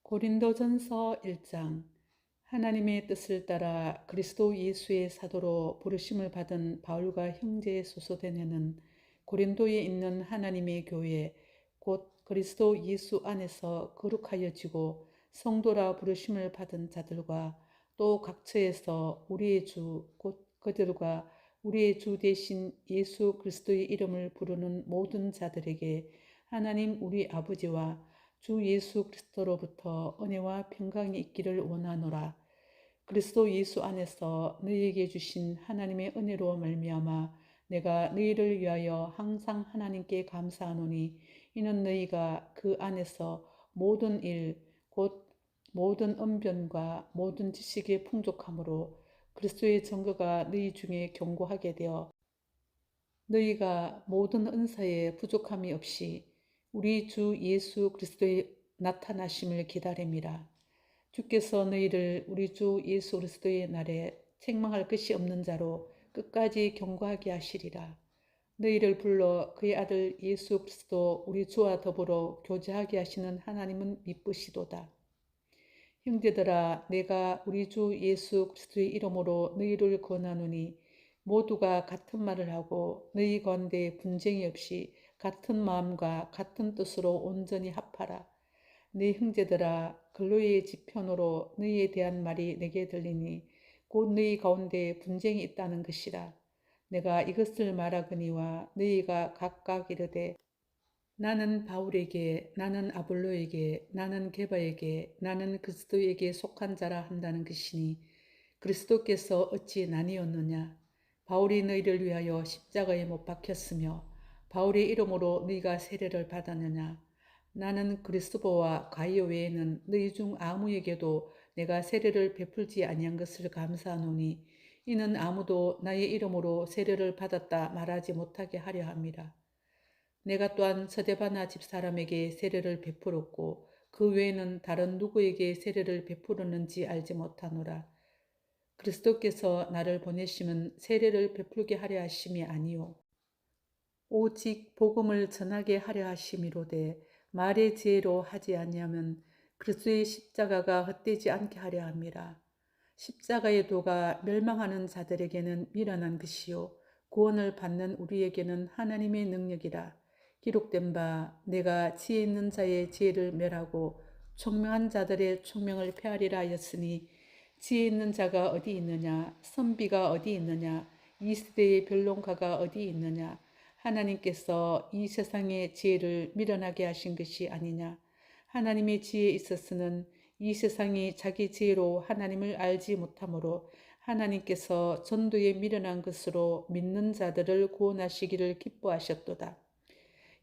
고린도전서 1장. 하나님의 뜻을 따라 그리스도 예수의 사도로 부르심을 받은 바울과 형제 소소대네는 고린도에 있는 하나님의 교회 곧 그리스도 예수 안에서 거룩하여지고 성도라 부르심을 받은 자들과 또 각처에서 우리의 주 곧 그들과 우리의 주 대신 예수 그리스도의 이름을 부르는 모든 자들에게 하나님 우리 아버지와 주 예수 그리스도로부터 은혜와 평강이 있기를 원하노라. 그리스도 예수 안에서 너희에게 주신 하나님의 은혜로 말미암아 내가 너희를 위하여 항상 하나님께 감사하노니 이는 너희가 그 안에서 모든 일 곧 모든 언변과 모든 지식의 풍족함으로 그리스도의 증거가 너희 중에 견고하게 되어 너희가 모든 은사에 부족함이 없이 우리 주 예수 그리스도의 나타나심을 기다림이라. 주께서 너희를 우리 주 예수 그리스도의 날에 책망할 것이 없는 자로 끝까지 견고하게 하시리라. 너희를 불러 그의 아들 예수 그리스도 우리 주와 더불어 교제하게 하시는 하나님은 미쁘시도다. 형제들아, 내가 우리 주 예수 그리스도의 이름으로 너희를 권하노니 모두가 같은 말을 하고 너희 가운데 분쟁이 없이 같은 마음과 같은 뜻으로 온전히 합하라. 네 형제들아, 글로의 지편으로 너희에 대한 말이 내게 들리니 곧 너희 가운데 분쟁이 있다는 것이라. 내가 이것을 말하거니와 너희가 각각 이르되 나는 바울에게, 나는 아볼로에게, 나는 게바에게, 나는 그리스도에게 속한 자라 한다는 것이니 그리스도께서 어찌 나뉘었느냐? 바울이 너희를 위하여 십자가에 못 박혔으며 바울의 이름으로 너희가 세례를 받았느냐? 나는 그리스도와 가이오 외에는 너희 중 아무에게도 내가 세례를 베풀지 아니한 것을 감사하노니 이는 아무도 나의 이름으로 세례를 받았다 말하지 못하게 하려 함이라. 내가 또한 스데바나 집사람에게 세례를 베풀었고 그 외에는 다른 누구에게 세례를 베풀었는지 알지 못하노라. 그리스도께서 나를 보내심은 세례를 베풀게 하려 하심이 아니요 오직 복음을 전하게 하려 하심이로되 말의 지혜로 하지 아니하면 그리스도의 십자가가 헛되지 않게 하려 함이라. 십자가의 도가 멸망하는 자들에게는 미련한 것이요 구원을 받는 우리에게는 하나님의 능력이라. 기록된 바 내가 지혜 있는 자의 지혜를 멸하고 총명한 자들의 총명을 폐하리라 하였으니 지혜 있는 자가 어디 있느냐? 선비가 어디 있느냐? 이 시대의 변론가가 어디 있느냐? 하나님께서 이 세상의 지혜를 미련하게 하신 것이 아니냐? 하나님의 지혜에 있어서는 이 세상이 자기 지혜로 하나님을 알지 못하므로 하나님께서 전도에 미련한 것으로 믿는 자들을 구원하시기를 기뻐하셨도다.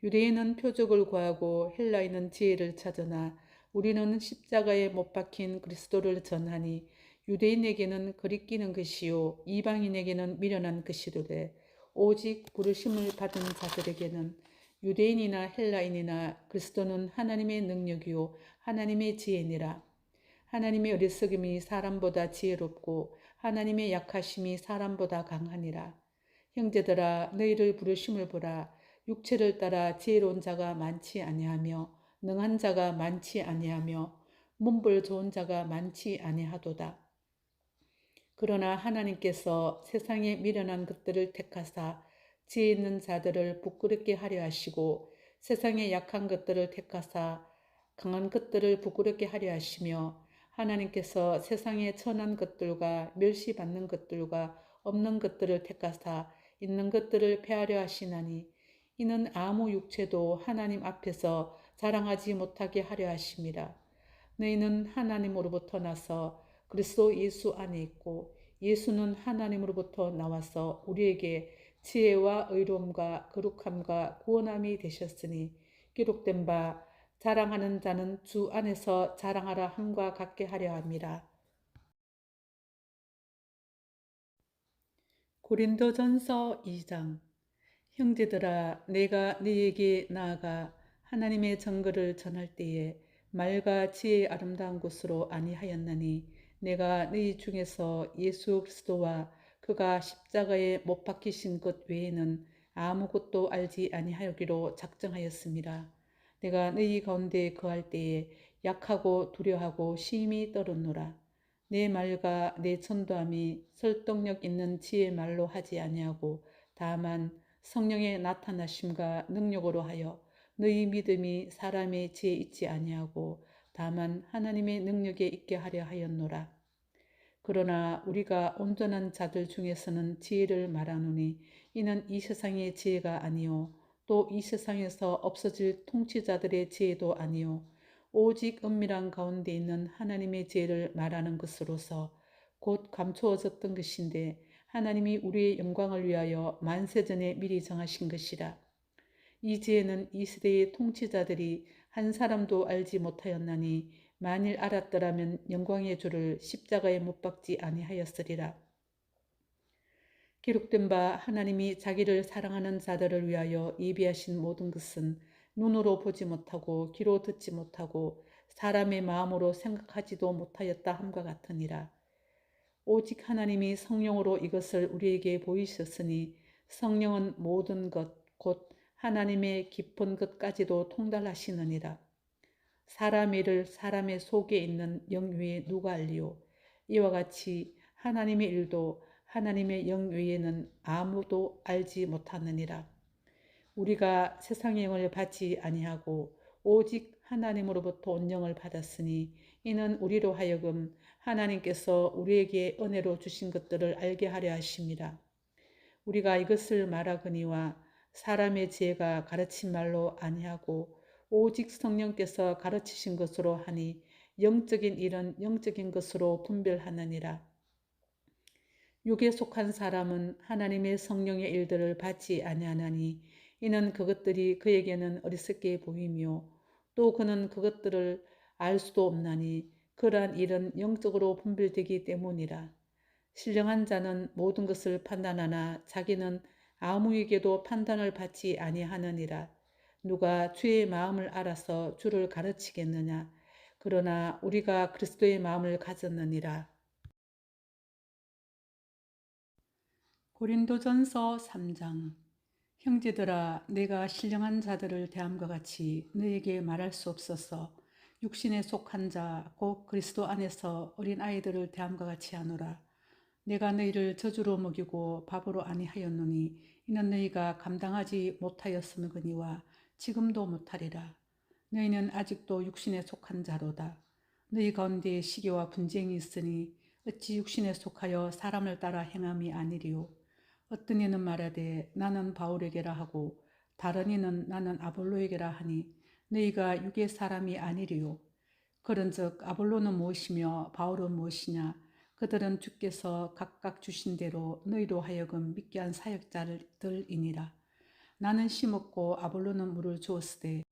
유대인은 표적을 구하고 헬라인은 지혜를 찾으나 우리는 십자가에 못 박힌 그리스도를 전하니 유대인에게는 거리끼는 것이요 이방인에게는 미련한 것이로되 오직 부르심을 받은 자들에게는 유대인이나 헬라인이나 그리스도는 하나님의 능력이요 하나님의 지혜니라. 하나님의 어리석음이 사람보다 지혜롭고 하나님의 약하심이 사람보다 강하니라. 형제들아, 너희를 부르심을 보라. 육체를 따라 지혜로운 자가 많지 아니하며 능한 자가 많지 아니하며 문벌 좋은 자가 많지 아니하도다. 그러나 하나님께서 세상에 미련한 것들을 택하사 지혜 있는 자들을 부끄럽게 하려 하시고 세상에 약한 것들을 택하사 강한 것들을 부끄럽게 하려 하시며 하나님께서 세상에 천한 것들과 멸시받는 것들과 없는 것들을 택하사 있는 것들을 폐하려 하시나니 이는 아무 육체도 하나님 앞에서 자랑하지 못하게 하려 하심이라. 너희는 하나님으로부터 나서 그리스도 예수 안에 있고 예수는 하나님으로부터 나와서 우리에게 지혜와 의로움과 거룩함과 구원함이 되셨으니 기록된 바 자랑하는 자는 주 안에서 자랑하라 함과 같게 하려 함이라. 고린도전서 2장. 형제들아, 내가 너희에게 나아가 하나님의 증거를 전할 때에 말과 지혜의 아름다운 곳으로 아니하였나니 내가 너희 중에서 예수 그리스도와 그가 십자가에 못 박히신 것 외에는 아무것도 알지 아니하기로 작정하였습니다. 내가 너희 가운데 거할 때에 약하고 두려하고 심히 떨었노라. 내 말과 내 전도함이 설득력 있는 지혜의 말로 하지 아니하고 다만 성령의 나타나심과 능력으로 하여 너희 믿음이 사람의 지혜에 있지 아니하고 다만 하나님의 능력에 있게 하려 하였노라. 그러나 우리가 온전한 자들 중에서는 지혜를 말하노니 이는 이 세상의 지혜가 아니요 또 이 세상에서 없어질 통치자들의 지혜도 아니요 오직 은밀한 가운데 있는 하나님의 지혜를 말하는 것으로서 곧 감추어졌던 것인데 하나님이 우리의 영광을 위하여 만세전에 미리 정하신 것이라. 이 지혜는 이 시대의 통치자들이 한 사람도 알지 못하였나니 만일 알았더라면 영광의 주를 십자가에 못 박지 아니하였으리라. 기록된 바 하나님이 자기를 사랑하는 자들을 위하여 예비하신 모든 것은 눈으로 보지 못하고 귀로 듣지 못하고 사람의 마음으로 생각하지도 못하였다 함과 같으니라. 오직 하나님이 성령으로 이것을 우리에게 보이셨으니 성령은 모든 것 곧 하나님의 깊은 것까지도 통달하시느니라. 사람의 일을 사람의 속에 있는 영 위에 누가 알리요? 이와 같이 하나님의 일도 하나님의 영 위에는 아무도 알지 못하느니라. 우리가 세상의 영을 받지 아니하고 오직 하나님으로부터 온 영을 받았으니 이는 우리로 하여금 하나님께서 우리에게 은혜로 주신 것들을 알게 하려 하심이라. 우리가 이것을 말하거니와 사람의 지혜가 가르친 말로 아니하고 오직 성령께서 가르치신 것으로 하니 영적인 일은 영적인 것으로 분별하느니라. 육에 속한 사람은 하나님의 성령의 일들을 받지 아니하나니 이는 그것들이 그에게는 어리석게 보이며 또 그는 그것들을 알 수도 없나니 그러한 일은 영적으로 분별되기 때문이라. 신령한 자는 모든 것을 판단하나 자기는 아무에게도 판단을 받지 아니하느니라. 누가 주의 마음을 알아서 주를 가르치겠느냐. 그러나 우리가 그리스도의 마음을 가졌느니라. 고린도전서 3장. 형제들아, 내가 신령한 자들을 대함과 같이 너에게 말할 수 없어서 육신에 속한 자 곧 그리스도 안에서 어린 아이들을 대함과 같이 하노라. 내가 너희를 저주로 먹이고 밥으로 아니하였노니 이는 너희가 감당하지 못하였음거니와 지금도 못하리라. 너희는 아직도 육신에 속한 자로다. 너희 가운데 시기와 분쟁이 있으니 어찌 육신에 속하여 사람을 따라 행함이 아니리요. 어떤 이는 말하되 나는 바울에게라 하고 다른 이는 나는 아볼로에게라 하니 너희가 육의 사람이 아니리요. 그런즉 아볼로는 무엇이며 바울은 무엇이냐. 그들은 주께서 각각 주신 대로 너희로 하여금 믿게 한 사역자들이니라. 나는 심었고 아볼로는 물을 주었으되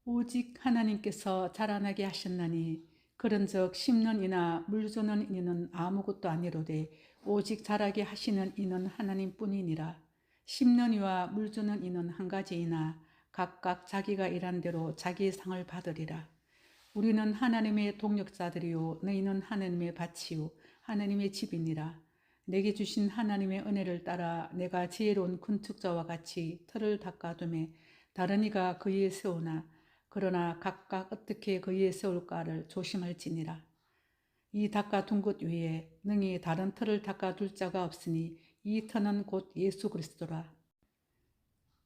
오직 하나님께서 자라나게 하셨나니 그런즉 심는 이나 물 주는 이는 아무것도 아니로되 오직 자라게 하시는 이는 하나님뿐이니라. 심는 이와 물 주는 이는 한 가지이나 각각 자기가 일한 대로 자기의 상을 받으리라. 우리는 하나님의 동역자들이요 너희는 하나님의 밭이요 하나님의 집이니라. 내게 주신 하나님의 은혜를 따라 내가 지혜로운 건축자와 같이 틀을 닦아두매 다른 이가 그 위에 세우나 그러나 각각 어떻게 그 위에 세울까를 조심할지니라. 이 닦아둔 것 위에 능히 다른 틀을 닦아둘 자가 없으니 이 터는 곧 예수 그리스도라.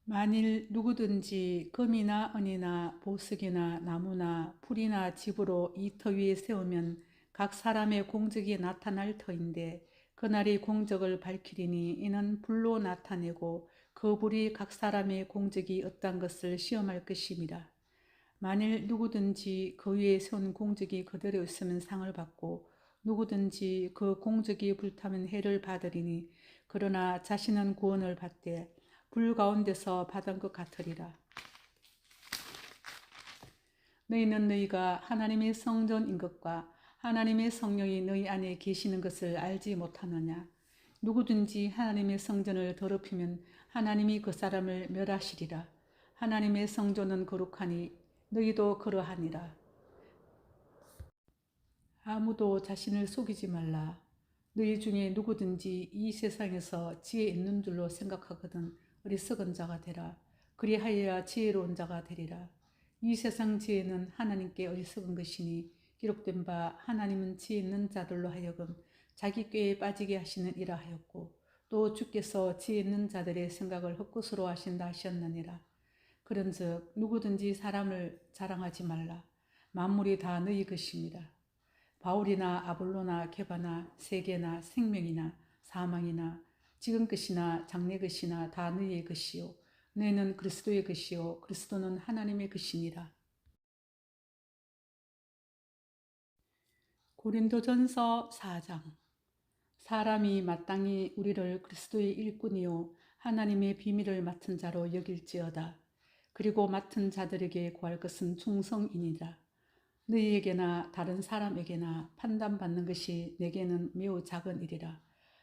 만일 누구든지 금이나 은이나 보석이나 나무나 풀이나 집으로 이 터 위에 세우면 각 사람의 공적이 나타날 터인데 그날이 공적을 밝히리니 이는 불로 나타내고 그 불이 각 사람의 공적이 어떤 것을 시험할 것임이라. 만일 누구든지 그 위에 세운 공적이 그대로 있으면 상을 받고 누구든지 그 공적이 불타면 해를 받으리니 그러나 자신은 구원을 받되 불 가운데서 받은 것 같으리라. 너희는 너희가 하나님의 성전인 것과 하나님의 성령이 너희 안에 계시는 것을 알지 못하느냐. 누구든지 하나님의 성전을 더럽히면 하나님이 그 사람을 멸하시리라. 하나님의 성전은 거룩하니 너희도 그러하니라. 아무도 자신을 속이지 말라. 너희 중에 누구든지 이 세상에서 지혜 있는 줄로 생각하거든 어리석은 자가 되라. 그리하여야 지혜로운 자가 되리라. 이 세상 지혜는 하나님께 어리석은 것이니 기록된 바 하나님은 지혜 있는 자들로 하여금 자기 꾀에 빠지게 하시는 이라 하였고 또 주께서 지혜 있는 자들의 생각을 헛것으로 하신다 하셨느니라. 그런즉 누구든지 사람을 자랑하지 말라. 만물이 다 너희 것입니다. 바울이나 아볼로나 게바나 세계나 생명이나 사망이나 지금 것이나 장래 것이나 다 너희의 것이요 너희는 그리스도의 것이요 그리스도는 하나님의 것이니라. 고린도전서 4장. 사람이 마땅히 우리를 그리스도의 일꾼이요 하나님의 비밀을 맡은 자로 여길지어다. 그리고 맡은 자들에게 구할 것은 충성이니라. 너희에게나 다른 사람에게나 판단받는 것이 내게는 매우 작은 일이라.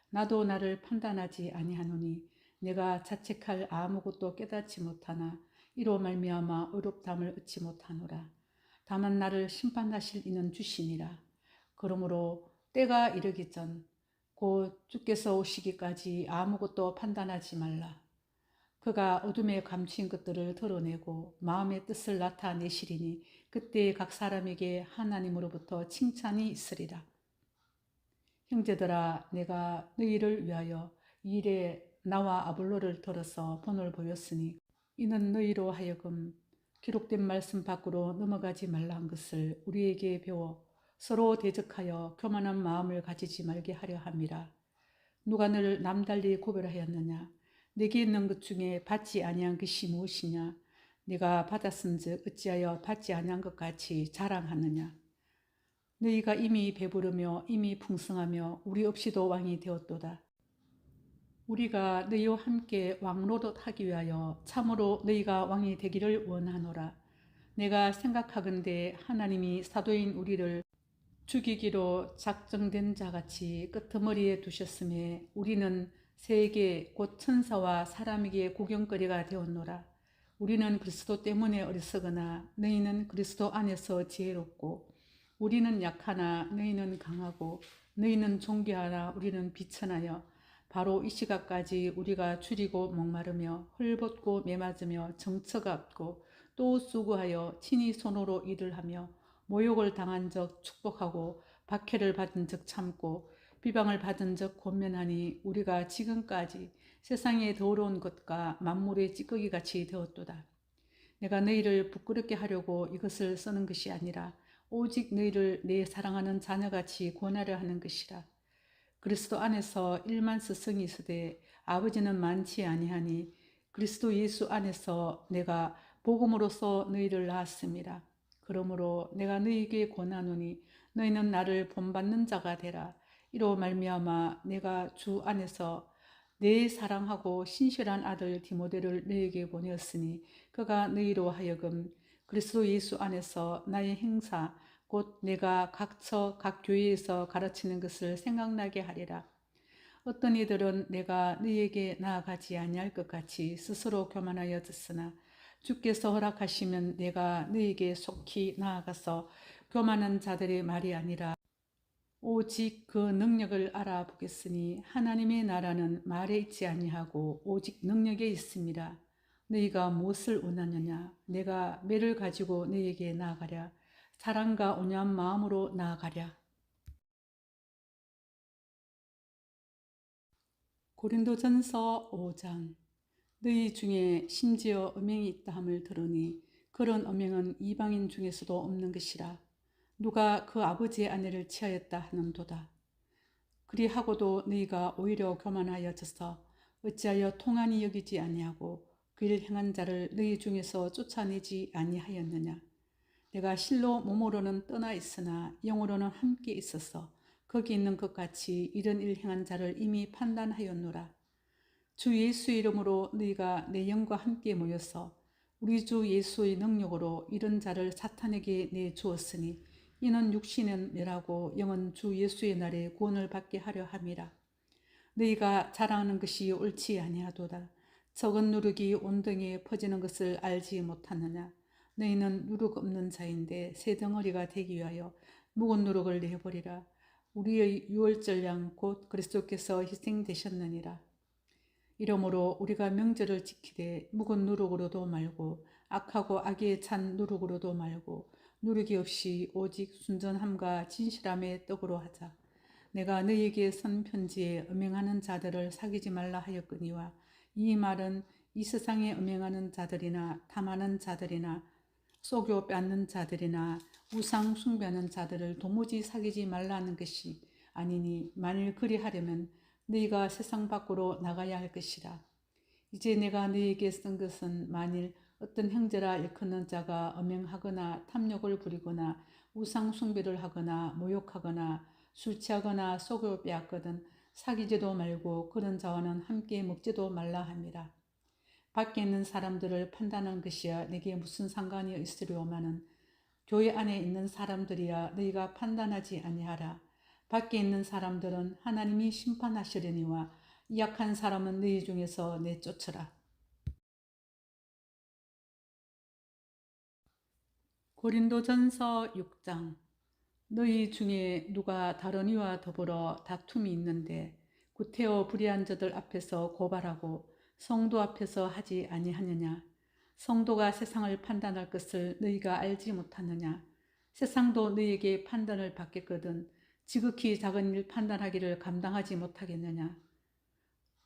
나도 나를 판단하지 아니하노니 내가 자책할 아무것도 깨닫지 못하나 이로 말미암아 의롭다함을 얻지 못하노라. 다만 나를 심판하실 이는 주시니라. 그러므로 때가 이르기 전 곧 주께서 오시기까지 아무것도 판단하지 말라. 그가 어둠에 감추인 것들을 드러내고 마음의 뜻을 나타내시리니 그때 각 사람에게 하나님으로부터 칭찬이 있으리라. 형제들아, 내가 너희를 위하여 이 일에 나와 아볼로를 들어서 본을 보였으니 이는 너희로 하여금 기록된 말씀 밖으로 넘어가지 말라 한 것을 우리에게 배워 서로 대적하여 교만한 마음을 가지지 말게 하려 함이라. 누가 너를 남달리 구별하였느냐? 내게 있는 것 중에 받지 아니한 것이 무엇이냐? 네가 받았은즉 어찌하여 받지 아니한 것 같이 자랑하느냐? 너희가 이미 배부르며 이미 풍성하며 우리 없이도 왕이 되었도다. 우리가 너희와 함께 왕노릇하기 위하여 참으로 너희가 왕이 되기를 원하노라. 내가 생각하건대 하나님이 사도인 우리를 죽이기로 작정된 자같이 끄트머리에 두셨음에 우리는 세계 곧 천사와 사람에게 구경거리가 되었노라. 우리는 그리스도 때문에 어리석으나 너희는 그리스도 안에서 지혜롭고 우리는 약하나 너희는 강하고 너희는 존귀하나 우리는 비천하여 바로 이 시각까지 우리가 줄이고 목마르며 헐벗고 매맞으며 정처가 없고 또 수고하여 친히 손으로 일을 하며 모욕을 당한 적 축복하고 박해를 받은 적 참고 비방을 받은 적 권면하니 우리가 지금까지 세상의 더러운 것과 만물의 찌꺼기 같이 되었도다. 내가 너희를 부끄럽게 하려고 이것을 쓰는 것이 아니라 오직 너희를 내 사랑하는 자녀같이 권하려 하는 것이라. 그리스도 안에서 일만 스승이 있으되 아버지는 많지 아니하니 그리스도 예수 안에서 내가 복음으로써 너희를 낳았습니다. 그러므로 내가 너희에게 권하노니 너희는 나를 본받는 자가 되라. 이로 말미암아 내가 주 안에서 내 사랑하고 신실한 아들 디모데를 너희에게 보내었으니 그가 너희로 하여금 그리스도 예수 안에서 나의 행사 곧 내가 각처 각 교회에서 가르치는 것을 생각나게 하리라. 어떤 이들은 내가 너희에게 나아가지 아니할 것 같이 스스로 교만하여 졌으나 주께서 허락하시면 내가 너희에게 속히 나아가서 교만한 자들의 말이 아니라 오직 그 능력을 알아보겠으니 하나님의 나라는 말에 있지 아니하고 오직 능력에 있습니다. 너희가 무엇을 원하느냐? 내가 매를 가지고 너희에게 나아가랴. 사랑과 온유한 마음으로 나아가랴. 고린도전서 5장. 너희 중에 심지어 음행이 있다 함을 들으니 그런 음행은 이방인 중에서도 없는 것이라. 누가 그 아버지의 아내를 취하였다 하는도다. 그리하고도 너희가 오히려 교만하여져서 어찌하여 통한이 여기지 아니하고 그 일 행한 자를 너희 중에서 쫓아내지 아니하였느냐. 내가 실로 몸으로는 떠나 있으나 영으로는 함께 있어서 거기 있는 것 같이 이런 일 행한 자를 이미 판단하였노라. 주 예수의 이름으로 너희가 내 영과 함께 모여서 우리 주 예수의 능력으로 이런 자를 사탄에게 내주었으니 이는 육신은 멸하고 영은 주 예수의 날에 구원을 받게 하려 함이라. 너희가 자랑하는 것이 옳지 아니하도다. 적은 누룩이 온 등에 퍼지는 것을 알지 못하느냐. 너희는 누룩 없는 자인데 새 덩어리가 되기 위하여 묵은 누룩을 내버리라. 우리의 유월절 양 곧 그리스도께서 희생되셨느니라. 이러므로 우리가 명절을 지키되 묵은 누룩으로도 말고 악하고 악에 찬 누룩으로도 말고 누룩이 없이 오직 순전함과 진실함의 떡으로 하자. 내가 너희에게 쓴 편지에 음행하는 자들을 사귀지 말라 하였거니와 이 말은 이 세상에 음행하는 자들이나 탐하는 자들이나 속여 빼앗는 자들이나 우상 숭배하는 자들을 도무지 사귀지 말라는 것이 아니니 만일 그리하려면 너희가 세상 밖으로 나가야 할 것이라. 이제 내가 너희에게 쓴 것은 만일 어떤 형제라 일컫는 자가 음행하거나 탐욕을 부리거나 우상 숭배를 하거나 모욕하거나 술 취하거나 속여 빼앗거든 사귀지도 말고 그런 자와는 함께 먹지도 말라 함이라. 밖에 있는 사람들을 판단한 것이야 내게 무슨 상관이 있으려마는 교회 안에 있는 사람들이야 너희가 판단하지 아니하라. 밖에 있는 사람들은 하나님이 심판하시려니와 이 약한 사람은 너희 중에서 내쫓으라. 고린도전서 6장. 너희 중에 누가 다른 이와 더불어 다툼이 있는데 구태여 불의한 자들 앞에서 고발하고 성도 앞에서 하지 아니하느냐. 성도가 세상을 판단할 것을 너희가 알지 못하느냐. 세상도 너희에게 판단을 받겠거든 지극히 작은 일 판단하기를 감당하지 못하겠느냐.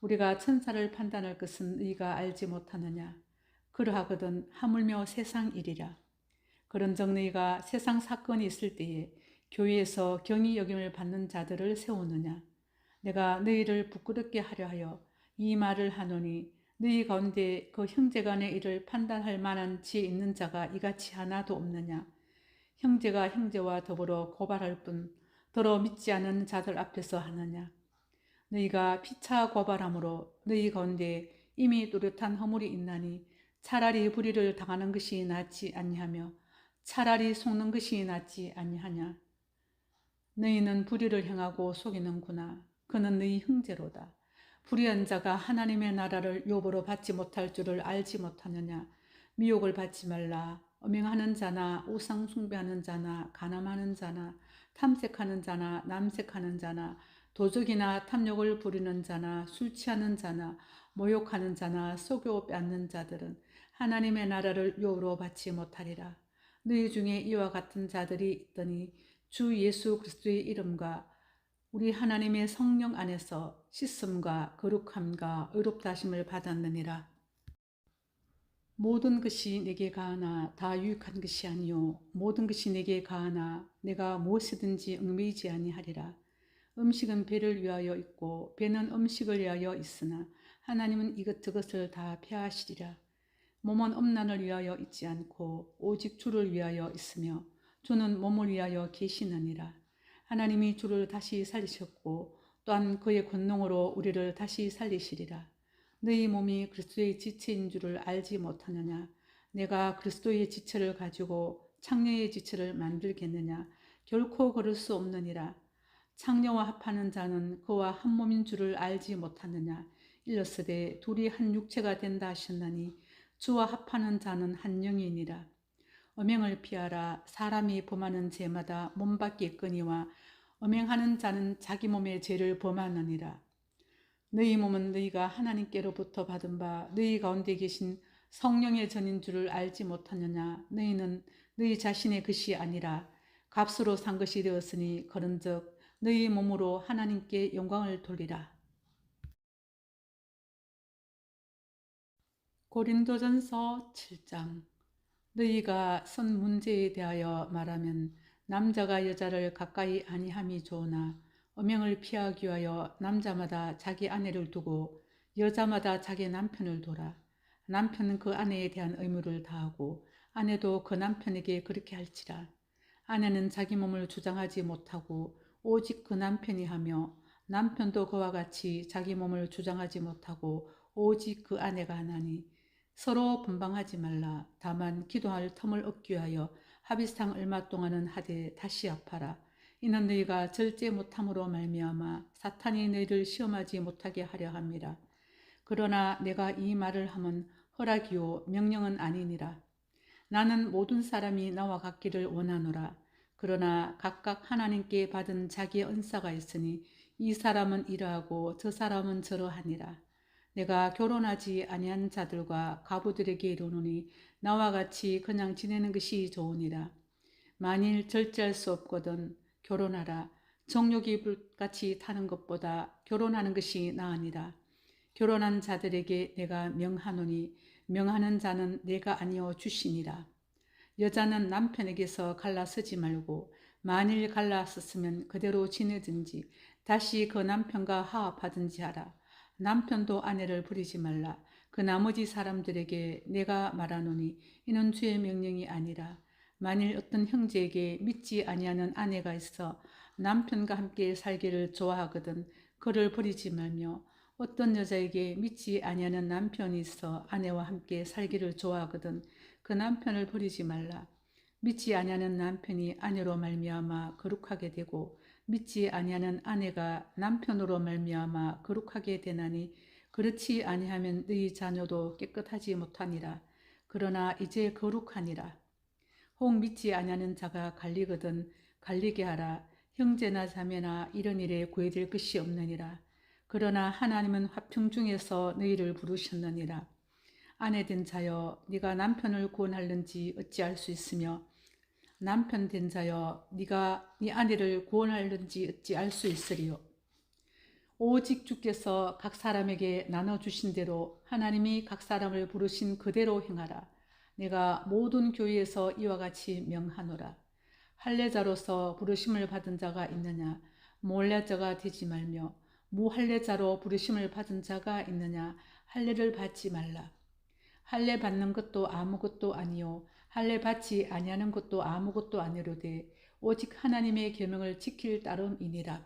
우리가 천사를 판단할 것은 너희가 알지 못하느냐. 그러하거든 하물며 세상 일이라. 그런즉 너희가 세상 사건이 있을 때에 교회에서 경히 여김을 받는 자들을 세우느냐. 내가 너희를 부끄럽게 하려 하여 이 말을 하노니 너희 가운데 그 형제간의 일을 판단할 만한 지혜 있는 자가 이같이 하나도 없느냐. 형제가 형제와 더불어 고발할 뿐 더러 믿지 않은 자들 앞에서 하느냐. 너희가 피차 고발함으로 너희 가운데 이미 뚜렷한 허물이 있나니 차라리 불의를 당하는 것이 낫지 아니하며 차라리 속는 것이 낫지 아니하냐. 너희는 불의를 행하고 속이는구나. 그는 너희 형제로다. 불의한 자가 하나님의 나라를 유업으로 받지 못할 줄을 알지 못하느냐. 미혹을 받지 말라. 음행하는 자나 우상 숭배하는 자나 간암하는 자나 탐색하는 자나 남색하는 자나 도적이나 탐욕을 부리는 자나 술 취하는 자나 모욕하는 자나 속여 빼앗는 자들은 하나님의 나라를 유업으로 받지 못하리라. 너희 중에 이와 같은 자들이 있더니 주 예수 그리스도의 이름과 우리 하나님의 성령 안에서 씻음과 거룩함과 의롭다 하심을 받았느니라. 모든 것이 내게 가하나 다 유익한 것이 아니요 모든 것이 내게 가하나 내가 무엇이든지 얽매이지 아니하리라. 음식은 배를 위하여 있고 배는 음식을 위하여 있으나 하나님은 이것저것을 다 폐하시리라. 몸은 음란을 위하여 있지 않고 오직 주를 위하여 있으며 주는 몸을 위하여 계시느니라. 하나님이 주를 다시 살리셨고 또한 그의 권능으로 우리를 다시 살리시리라. 너희 몸이 그리스도의 지체인 줄을 알지 못하느냐. 내가 그리스도의 지체를 가지고 창녀의 지체를 만들겠느냐. 결코 그럴 수 없느니라. 창녀와 합하는 자는 그와 한 몸인 줄을 알지 못하느냐. 일렀으되 둘이 한 육체가 된다 하셨나니 주와 합하는 자는 한 영이니라. 음행을 피하라. 사람이 범하는 죄마다 몸밖에 있거니와 음행하는 자는 자기 몸의 죄를 범하느니라. 너희 몸은 너희가 하나님께로부터 받은 바 너희 가운데 계신 성령의 전인 줄을 알지 못하느냐. 너희는 너희 자신의 것이 아니라 값으로 산 것이 되었으니 그런즉 너희 몸으로 하나님께 영광을 돌리라. 고린도전서 7장. 너희가 쓴 문제에 대하여 말하면 남자가 여자를 가까이 아니함이 좋으나 음행을 피하기 위하여 남자마다 자기 아내를 두고 여자마다 자기 남편을 둬라. 남편은 그 아내에 대한 의무를 다하고 아내도 그 남편에게 그렇게 할지라. 아내는 자기 몸을 주장하지 못하고 오직 그 남편이 하며 남편도 그와 같이 자기 몸을 주장하지 못하고 오직 그 아내가 하나니 서로 분방하지 말라. 다만 기도할 틈을 얻기 위하여 합의상 얼마 동안은 하되 다시 합하라. 이는 너희가 절제 못함으로 말미암아 사탄이 너희를 시험하지 못하게 하려 함이라. 그러나 내가 이 말을 함은 허락이요 명령은 아니니라. 나는 모든 사람이 나와 같기를 원하노라. 그러나 각각 하나님께 받은 자기의 은사가 있으니 이 사람은 이러하고 저 사람은 저러하니라. 내가 결혼하지 아니한 자들과 가부들에게 이르노니 나와 같이 그냥 지내는 것이 좋으니라. 만일 절제할 수 없거든 결혼하라. 정욕이 불같이 타는 것보다 결혼하는 것이 나으니라. 결혼한 자들에게 내가 명하노니 명하는 자는 내가 아니여 주시니라. 여자는 남편에게서 갈라서지 말고 만일 갈라섰으면 그대로 지내든지 다시 그 남편과 화합하든지 하라. 남편도 아내를 부리지 말라. 그 나머지 사람들에게 내가 말하노니 이는 주의 명령이 아니라 만일 어떤 형제에게 믿지 아니하는 아내가 있어 남편과 함께 살기를 좋아하거든 그를 버리지 말며 어떤 여자에게 믿지 아니하는 남편이 있어 아내와 함께 살기를 좋아하거든 그 남편을 버리지 말라. 믿지 아니하는 남편이 아내로 말미암아 거룩하게 되고 믿지 아니하는 아내가 남편으로 말미암아 거룩하게 되나니 그렇지 아니하면 너희 자녀도 깨끗하지 못하니라. 그러나 이제 거룩하니라. 혹 믿지 아니하는 자가 갈리거든 갈리게 하라. 형제나 자매나 이런 일에 구애될 것이 없느니라. 그러나 하나님은 화평 중에서 너희를 부르셨느니라. 아내된 자여 네가 남편을 구원할는지 어찌할 수 있으며 남편 된 자여 네가 네 아내를 구원할는지 어찌알 수 있으리요. 오직 주께서 각 사람에게 나눠주신 대로 하나님이 각 사람을 부르신 그대로 행하라. 내가 모든 교회에서 이와 같이 명하노라. 할례자로서 부르심을 받은 자가 있느냐 몰래자가 되지 말며 무할례자로 부르심을 받은 자가 있느냐 할례를 받지 말라. 할례 받는 것도 아무것도 아니요 할례 받지 아니하는 것도 아무것도 아니로되 오직 하나님의 계명을 지킬 따름이니라.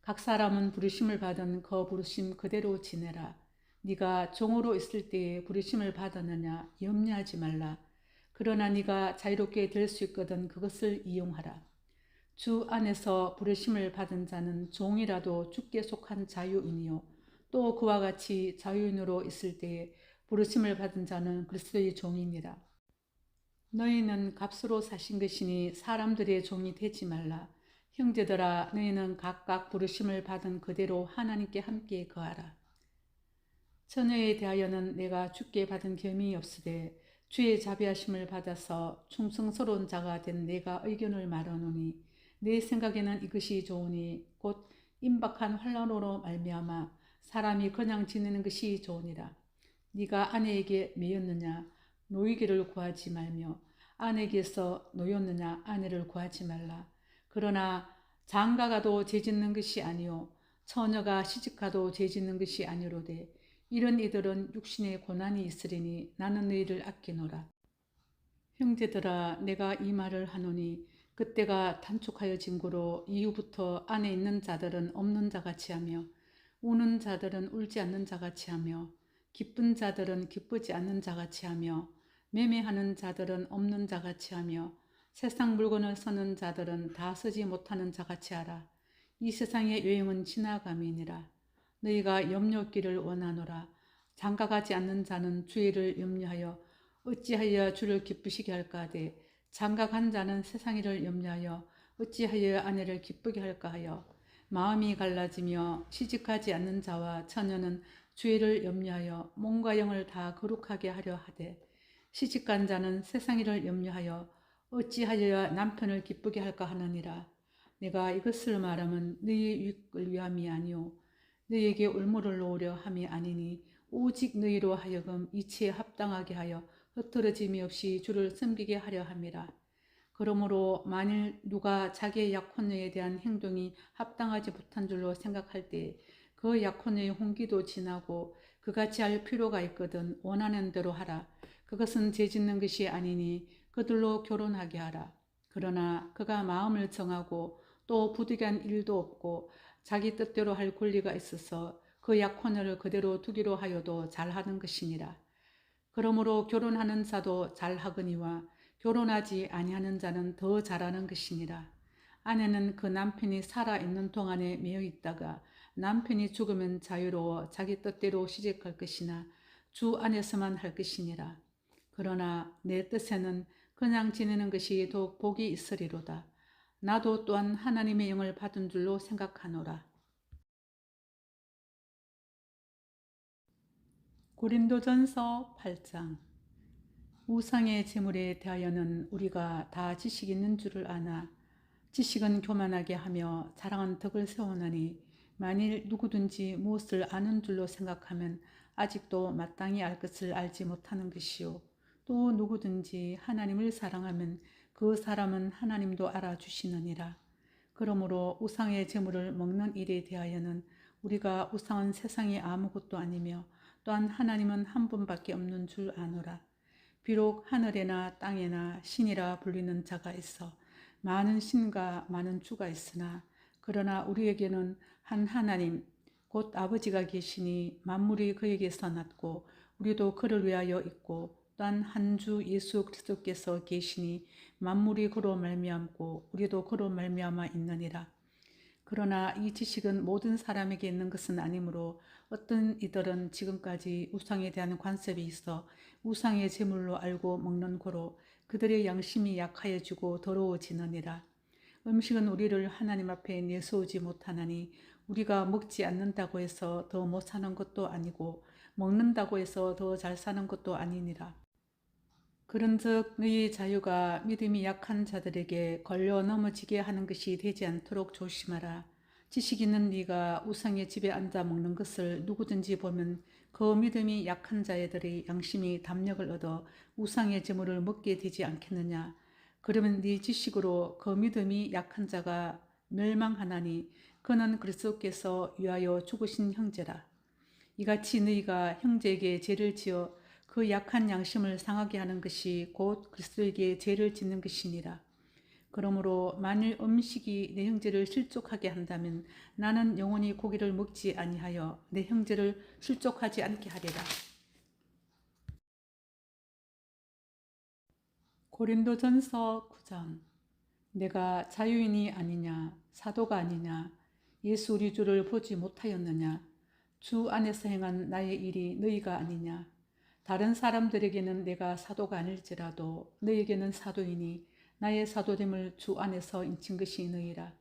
각 사람은 부르심을 받은 그 부르심 그대로 지내라. 네가 종으로 있을 때에 부르심을 받았느냐 염려하지 말라. 그러나 네가 자유롭게 될 수 있거든 그것을 이용하라. 주 안에서 부르심을 받은 자는 종이라도 주께 속한 자유인이요 또 그와 같이 자유인으로 있을 때에 부르심을 받은 자는 그리스도의 종이니라. 너희는 값으로 사신 것이니 사람들의 종이 되지 말라. 형제들아 너희는 각각 부르심을 받은 그대로 하나님께 함께 거하라. 처녀에 대하여는 내가 주께 받은 겸이 없으되 주의 자비하심을 받아서 충성스러운 자가 된 내가 의견을 말하노니 내 생각에는 이것이 좋으니 곧 임박한 환난으로 말미암아 사람이 그냥 지내는 것이 좋으니라. 네가 아내에게 매였느냐 노이기를 구하지 말며 아내에게서 노였느냐 아내를 구하지 말라. 그러나 장가가도 죄짓는 것이 아니요 처녀가 시집가도 죄짓는 것이 아니로되 이런 이들은 육신의 고난이 있으리니 나는 너희를 아끼노라. 형제들아 내가 이 말을 하노니 그때가 단축하여진 고로 이후부터 안에 있는 자들은 없는 자같이 하며 우는 자들은 울지 않는 자같이 하며 기쁜 자들은 기쁘지 않는 자같이 하며 매매하는 자들은 없는 자같이 하며 세상 물건을 서는 자들은 다 쓰지 못하는 자같이 하라. 이 세상의 유행은 지나감이니라. 너희가 염려 없기를 원하노라. 장가가지 않는 자는 주의를 염려하여 어찌하여 주를 기쁘시게 할까 하되 장가간 자는 세상이를 염려하여 어찌하여 아내를 기쁘게 할까 하여 마음이 갈라지며 시집가지 않는 자와 처녀는 주의를 염려하여 몸과 영을 다 거룩하게 하려 하되 시집간 자는 세상이를 염려하여 어찌하여 남편을 기쁘게 할까 하느니라. 내가 이것을 말하면 너희의 유익을 위함이 아니오 너희에게 올무를 놓으려 함이 아니니 오직 너희로 하여금 이치에 합당하게 하여 흐트러짐이 없이 주를 섬기게 하려 함이라. 그러므로 만일 누가 자기의 약혼녀에 대한 행동이 합당하지 못한 줄로 생각할 때 그 약혼녀의 홍기도 지나고 그같이 할 필요가 있거든 원하는 대로 하라. 그것은 죄짓는 것이 아니니 그들로 결혼하게 하라. 그러나 그가 마음을 정하고 또 부득이한 일도 없고 자기 뜻대로 할 권리가 있어서 그 약혼녀를 그대로 두기로 하여도 잘하는 것이니라. 그러므로 결혼하는 자도 잘하거니와 결혼하지 아니하는 자는 더 잘하는 것이니라. 아내는 그 남편이 살아있는 동안에 매여 있다가 남편이 죽으면 자유로워 자기 뜻대로 시집갈 것이나 주 안에서만 할 것이니라. 그러나 내 뜻에는 그냥 지내는 것이 더욱 복이 있으리로다. 나도 또한 하나님의 영을 받은 줄로 생각하노라. 고린도전서 8장. 우상의 제물에 대하여는 우리가 다 지식이 있는 줄을 아나 지식은 교만하게 하며 자랑은 덕을 세우나니 만일 누구든지 무엇을 아는 줄로 생각하면 아직도 마땅히 알 것을 알지 못하는 것이요 또 누구든지 하나님을 사랑하면 그 사람은 하나님도 알아주시느니라. 그러므로 우상의 제물을 먹는 일에 대하여는 우리가 우상은 세상에 아무것도 아니며 또한 하나님은 한 분밖에 없는 줄 아노라. 비록 하늘에나 땅에나 신이라 불리는 자가 있어 많은 신과 많은 주가 있으나 그러나 우리에게는 한 하나님 곧 아버지가 계시니 만물이 그에게서 났고 우리도 그를 위하여 있고 또한 한 주 예수 그리스도께서 계시니 만물이 그로 말미암고 우리도 그로 말미암아 있느니라. 그러나 이 지식은 모든 사람에게 있는 것은 아니므로 어떤 이들은 지금까지 우상에 대한 관습이 있어 우상의 제물로 알고 먹는 고로 그들의 양심이 약하여지고 더러워지느니라. 음식은 우리를 하나님 앞에 내세우지 못하나니 우리가 먹지 않는다고 해서 더 못 사는 것도 아니고 먹는다고 해서 더 잘 사는 것도 아니니라. 그런즉 너희 자유가 믿음이 약한 자들에게 걸려 넘어지게 하는 것이 되지 않도록 조심하라. 지식 있는 네가 우상의 집에 앉아 먹는 것을 누구든지 보면 그 믿음이 약한 자애들의 양심이 담력을 얻어 우상의 제물을 먹게 되지 않겠느냐. 그러면 네 지식으로 그 믿음이 약한 자가 멸망하나니 그는 그리스도께서 위하여 죽으신 형제라. 이같이 너희가 형제에게 죄를 지어 그 약한 양심을 상하게 하는 것이 곧 그리스도에게 죄를 짓는 것이니라. 그러므로 만일 음식이 내 형제를 실족하게 한다면 나는 영원히 고기를 먹지 아니하여 내 형제를 실족하지 않게 하리라. 고린도전서 9장. 내가 자유인이 아니냐 사도가 아니냐 예수 우리 주를 보지 못하였느냐 주 안에서 행한 나의 일이 너희가 아니냐. 다른 사람들에게는 내가 사도가 아닐지라도 너희에게는 사도이니 나의 사도됨을 주 안에서 인친 것이 너희라.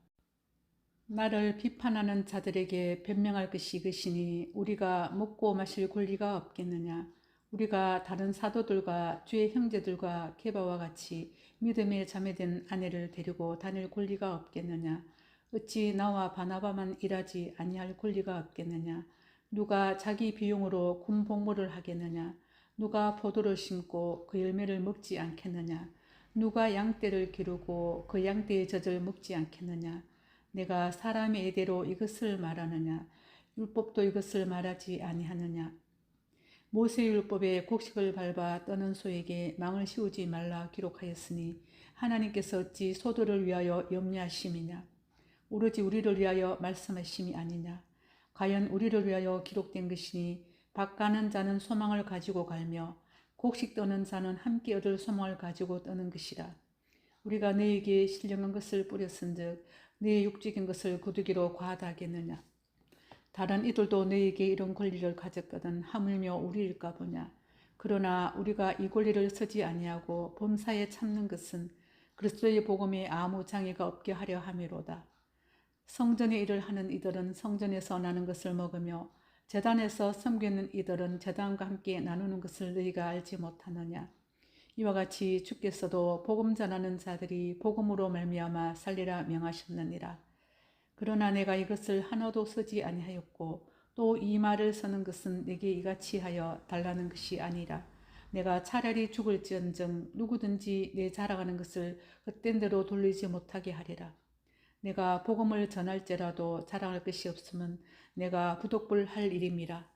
나를 비판하는 자들에게 변명할 것이 이것이니 우리가 먹고 마실 권리가 없겠느냐. 우리가 다른 사도들과 주의 형제들과 게바와 같이 믿음에 자매된 아내를 데리고 다닐 권리가 없겠느냐. 어찌 나와 바나바만 일하지 아니할 권리가 없겠느냐. 누가 자기 비용으로 군 복무를 하겠느냐. 누가 포도를 심고 그 열매를 먹지 않겠느냐. 누가 양떼를 기르고 그 양떼의 젖을 먹지 않겠느냐. 내가 사람의 예대로 이것을 말하느냐. 율법도 이것을 말하지 아니하느냐. 모세 율법에 곡식을 밟아 떠는 소에게 망을 씌우지 말라 기록하였으니 하나님께서 어찌 소들을 위하여 염려하심이냐. 오로지 우리를 위하여 말씀하심이 아니냐. 과연 우리를 위하여 기록된 것이니 밭 가는 자는 소망을 가지고 갈며 곡식 떠는 자는 함께 얻을 소망을 가지고 떠는 것이라. 우리가 너에게 신령한 것을 뿌렸은즉 네 육적인 것을 거두기로 과하다겠느냐. 다른 이들도 너에게 이런 권리를 가졌거든 하물며 우리일까 보냐. 그러나 우리가 이 권리를 쓰지 아니하고 범사에 참는 것은 그리스도의 복음에 아무 장애가 없게 하려 함이로다. 성전의 일을 하는 이들은 성전에서 나는 것을 먹으며 제단에서 섬기는 이들은 제단과 함께 나누는 것을 너희가 알지 못하느냐. 이와 같이 주께서도 복음 전하는 자들이 복음으로 말미암아 살리라 명하셨느니라. 그러나 내가 이것을 하나도 쓰지 아니하였고 또 이 말을 쓰는 것은 내게 이같이 하여 달라는 것이 아니라 내가 차라리 죽을지언정 누구든지 내 자랑하는 것을 헛된 대로 돌리지 못하게 하리라. 내가 복음을 전할지라도 자랑할 것이 없으면 내가 부독불 할 일임이라.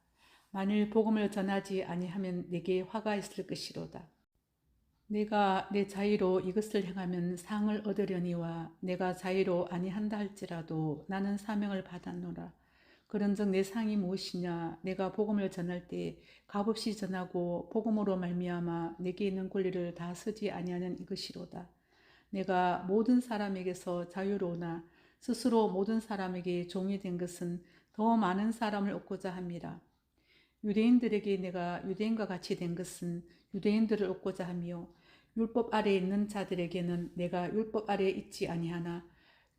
만일 복음을 전하지 아니하면 내게 화가 있을 것이로다. 내가 내 자의로 이것을 행하면 상을 얻으려니와 내가 자의로 아니한다 할지라도 나는 사명을 받았노라. 그런즉 내 상이 무엇이냐. 내가 복음을 전할 때 값없이 전하고 복음으로 말미암아 내게 있는 권리를 다 쓰지 아니하는 이것이로다. 내가 모든 사람에게서 자유로우나 스스로 모든 사람에게 종이 된 것은 더 많은 사람을 얻고자 함이라. 유대인들에게 내가 유대인과 같이 된 것은 유대인들을 얻고자 하며 율법 아래에 있는 자들에게는 내가 율법 아래에 있지 아니하나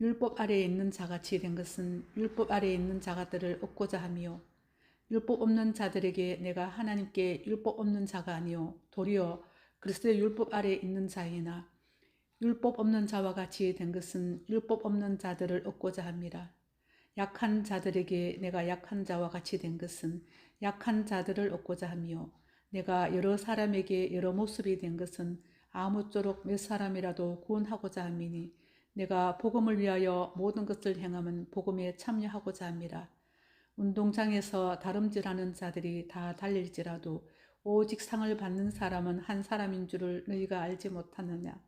율법 아래에 있는 자같이 된 것은 율법 아래에 있는 자가들을 얻고자 하며 율법 없는 자들에게 내가 하나님께 율법 없는 자가 아니요 도리어 그리스도의 율법 아래에 있는 자이나 율법 없는 자와 같이 된 것은 율법 없는 자들을 얻고자 함이라. 약한 자들에게 내가 약한 자와 같이 된 것은 약한 자들을 얻고자 하며 내가 여러 사람에게 여러 모습이 된 것은 아무쪼록 몇 사람이라도 구원하고자 함이니 내가 복음을 위하여 모든 것을 행함은 복음에 참여하고자 함이라. 운동장에서 다름질하는 자들이 다 달릴지라도 오직 상을 받는 사람은 한 사람인 줄을 너희가 알지 못하느냐.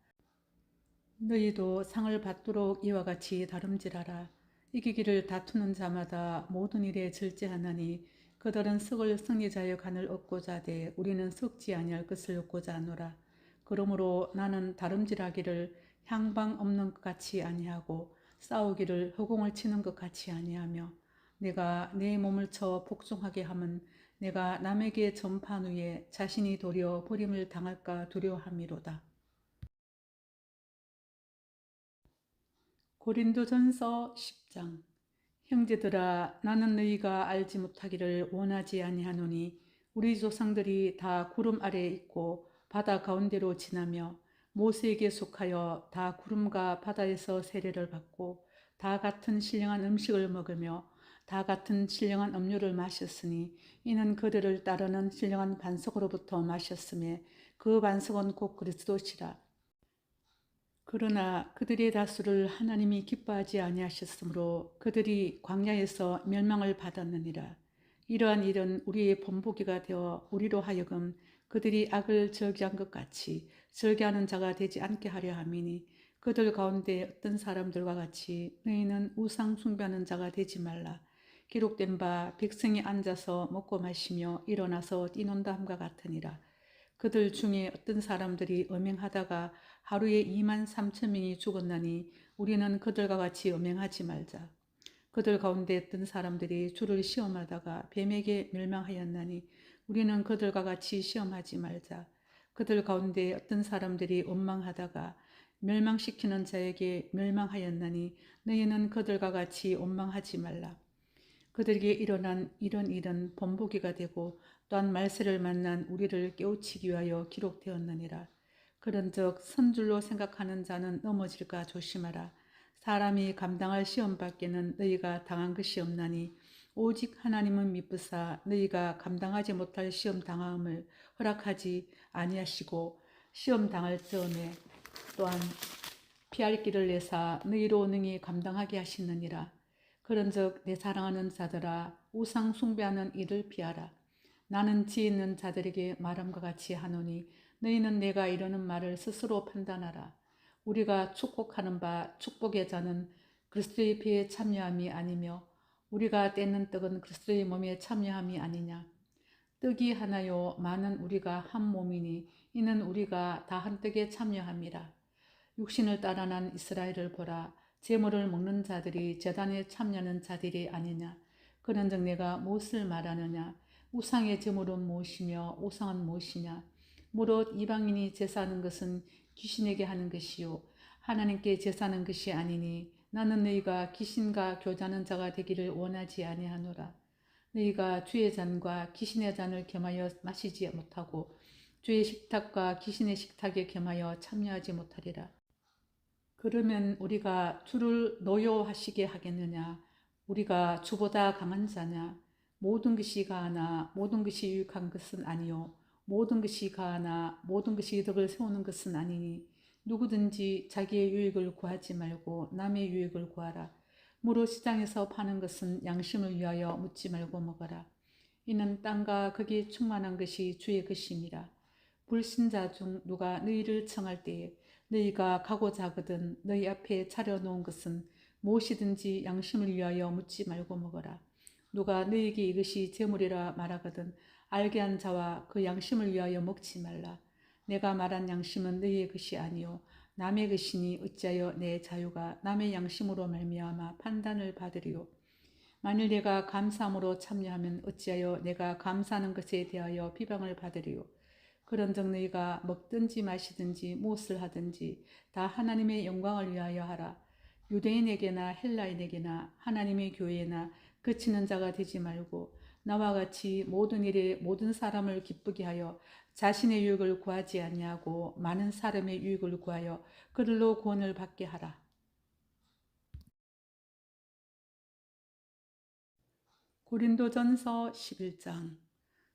너희도 상을 받도록 이와 같이 다름질하라. 이기기를 다투는 자마다 모든 일에 절제하나니 그들은 썩을 승리자의 간을 얻고자 하되 우리는 썩지 아니할 것을 얻고자 하노라. 그러므로 나는 다름질하기를 향방 없는 것 같이 아니하고 싸우기를 허공을 치는 것 같이 아니하며 내가 내 몸을 쳐 복종하게 함은 내가 남에게 전파한 후에 자신이 도리어 버림을 당할까 두려워함이로다. 고린도전서 10장. 형제들아, 나는 너희가 알지 못하기를 원하지 아니하노니 우리 조상들이 다 구름 아래에 있고 바다 가운데로 지나며 모세에게 속하여 다 구름과 바다에서 세례를 받고 다 같은 신령한 음식을 먹으며 다 같은 신령한 음료를 마셨으니 이는 그들을 따르는 신령한 반석으로부터 마셨음에 그 반석은 곧 그리스도시라. 그러나 그들의 다수를 하나님이 기뻐하지 아니하셨으므로 그들이 광야에서 멸망을 받았느니라. 이러한 일은 우리의 본보기가 되어 우리로 하여금 그들이 악을 저기한 것 같이 저기하는 자가 되지 않게 하려 함이니 그들 가운데 어떤 사람들과 같이 너희는 우상 숭배하는 자가 되지 말라. 기록된 바 백성이 앉아서 먹고 마시며 일어나서 뛰논다 함과 같으니라. 그들 중에 어떤 사람들이 음행하다가 하루에 2만 3천 명이 죽었나니 우리는 그들과 같이 음행하지 말자. 그들 가운데 어떤 사람들이 주를 시험하다가 뱀에게 멸망하였나니 우리는 그들과 같이 시험하지 말자. 그들 가운데 어떤 사람들이 원망하다가 멸망시키는 자에게 멸망하였나니 너희는 그들과 같이 원망하지 말라. 그들에게 일어난 이런 일은 본보기가 되고 또한 말세를 만난 우리를 깨우치기 위하여 기록되었느니라. 그런즉 선줄로 생각하는 자는 넘어질까 조심하라. 사람이 감당할 시험 밖에는 너희가 당한 것이 없나니 오직 하나님은 미쁘사 너희가 감당하지 못할 시험 당함을 허락하지 아니하시고 시험 당할 전에 또한 피할 길을 내사 너희로 능히 감당하게 하시느니라. 그런즉 내 사랑하는 자들아 우상 숭배하는 일을 피하라. 나는 지혜 있는 자들에게 말함과 같이 하노니 너희는 내가 이러는 말을 스스로 판단하라. 우리가 축복하는 바 축복의 자는 그리스도의 피에 참여함이 아니며 우리가 떼는 떡은 그리스도의 몸에 참여함이 아니냐. 떡이 하나요 많은 우리가 한 몸이니 이는 우리가 다 한 떡에 참여함이라. 육신을 따라 난 이스라엘을 보라. 제물을 먹는 자들이 제단에 참여하는 자들이 아니냐. 그런즉 내가 무엇을 말하느냐. 우상의 제물은 무엇이며 우상은 무엇이냐. 무릇 이방인이 제사하는 것은 귀신에게 하는 것이요 하나님께 제사하는 것이 아니니 나는 너희가 귀신과 교제하는 자가 되기를 원하지 아니하노라. 너희가 주의 잔과 귀신의 잔을 겸하여 마시지 못하고 주의 식탁과 귀신의 식탁에 겸하여 참여하지 못하리라. 그러면 우리가 주를 노여하시게 하겠느냐? 우리가 주보다 강한 자냐? 모든 것이 가하나 모든 것이 유익한 것은 아니요 모든 것이 가하나 모든 것이 덕을 세우는 것은 아니니 누구든지 자기의 유익을 구하지 말고 남의 유익을 구하라. 무릇 시장에서 파는 것은 양심을 위하여 묻지 말고 먹어라. 이는 땅과 거기에 충만한 것이 주의 것임이라. 불신자 중 누가 너희를 청할 때에 너희가 가고자 하거든 너희 앞에 차려놓은 것은 무엇이든지 양심을 위하여 묻지 말고 먹어라. 누가 너희에게 이것이 재물이라 말하거든 알게 한 자와 그 양심을 위하여 먹지 말라. 내가 말한 양심은 너희의 것이 아니요 남의 것이니 어찌하여 내 자유가 남의 양심으로 말미암아 판단을 받으리요. 만일 내가 감사함으로 참여하면 어찌하여 내가 감사하는 것에 대하여 비방을 받으리요. 그런즉 너희가 먹든지 마시든지 무엇을 하든지 다 하나님의 영광을 위하여 하라. 유대인에게나 헬라인에게나 하나님의 교회나 그치는 자가 되지 말고 나와 같이 모든 일에 모든 사람을 기쁘게 하여 자신의 유익을 구하지 아니하고 많은 사람의 유익을 구하여 그들로 구원을 받게 하라. 고린도전서 11장.